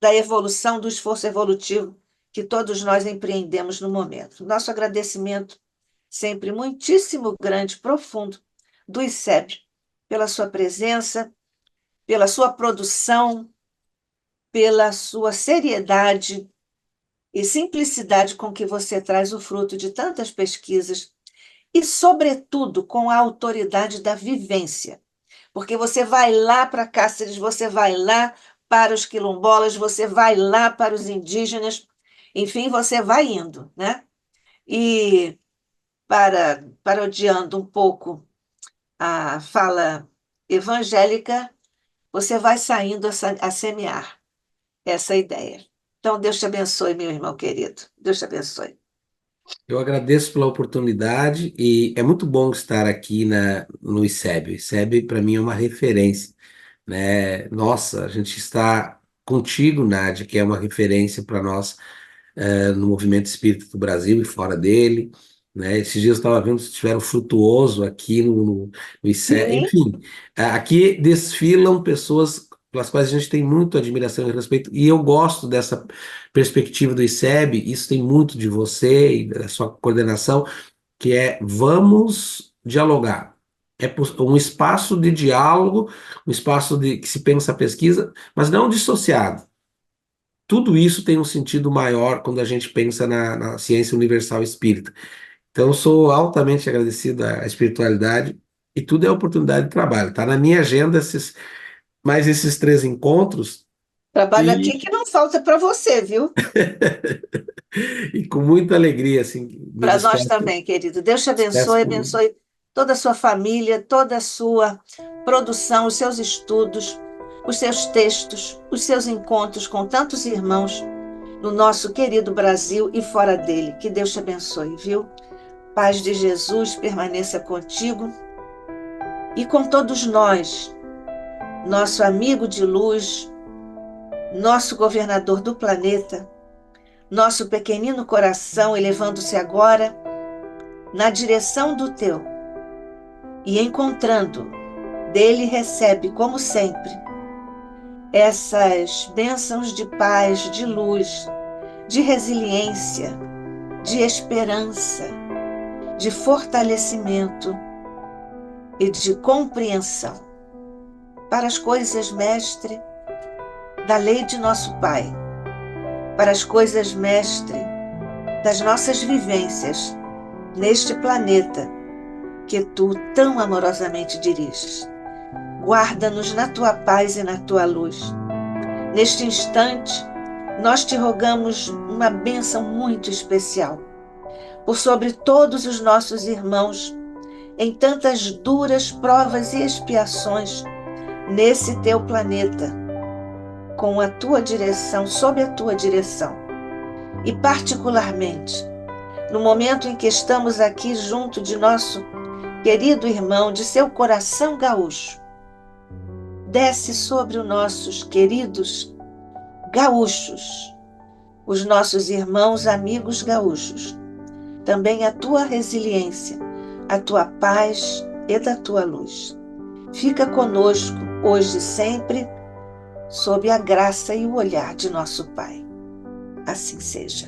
da evolução, do esforço evolutivo que todos nós empreendemos no momento. Nosso agradecimento sempre muitíssimo grande, profundo, do ICEB, pela sua presença, pela sua produção, pela sua seriedade e simplicidade com que você traz o fruto de tantas pesquisas e, sobretudo, com a autoridade da vivência. Porque você vai lá para Cáceres, você vai lá para os quilombolas, você vai lá para os indígenas, enfim, você vai indo, né? E parodiando um pouco a fala evangélica, você vai saindo a semear essa ideia. Então, Deus te abençoe, meu irmão querido. Deus te abençoe. Eu agradeço pela oportunidade e é muito bom estar aqui no ICEB. O ICEB, para mim, é uma referência, né? Nossa, a gente está contigo, Nádia, que é uma referência para nós no movimento espírita do Brasil e fora dele, né? Esses dias eu estava vendo que estiveram frutuoso aqui no ICE. Sim, Enfim, aqui desfilam pessoas pelas quais a gente tem muito admiração e respeito, e eu gosto dessa perspectiva do ICEB. Isso tem muito de você e da sua coordenação, que é vamos dialogar. Um espaço de diálogo, um espaço de que se pensa a pesquisa, mas não dissociado. Tudo isso tem um sentido maior quando a gente pensa na ciência universal espírita. Então, eu sou altamente agradecido à espiritualidade e tudo é oportunidade de trabalho. Está na minha agenda mais esses 3 encontros trabalho e, aqui que não falta para você, viu? e com muita alegria, assim, me Para nós despeço, também, querido. Deus te despeço abençoe, com abençoe toda a sua família, toda a sua produção, os seus estudos, os seus textos, os seus encontros com tantos irmãos no nosso querido Brasil e fora dele. Que Deus te abençoe, viu? Paz de Jesus permaneça contigo e com todos nós, nosso amigo de luz, nosso governador do planeta, nosso pequenino coração elevando-se agora na direção do teu e encontrando, dele recebe, como sempre, essas bênçãos de paz, de luz, de resiliência, de esperança, de fortalecimento e de compreensão para as coisas, mestre, da lei de nosso Pai, para as coisas, mestre, das nossas vivências neste planeta que tu tão amorosamente diriges. Guarda-nos na tua paz e na tua luz. Neste instante, nós te rogamos uma bênção muito especial por sobre todos os nossos irmãos em tantas duras provas e expiações nesse teu planeta, com a tua direção, sob a tua direção. E particularmente, no momento em que estamos aqui junto de nosso querido irmão, de seu coração gaúcho, desce sobre os nossos queridos gaúchos, os nossos irmãos amigos gaúchos, também a tua resiliência, a tua paz e da tua luz. Fica conosco, hoje e sempre, sob a graça e o olhar de nosso Pai. Assim seja.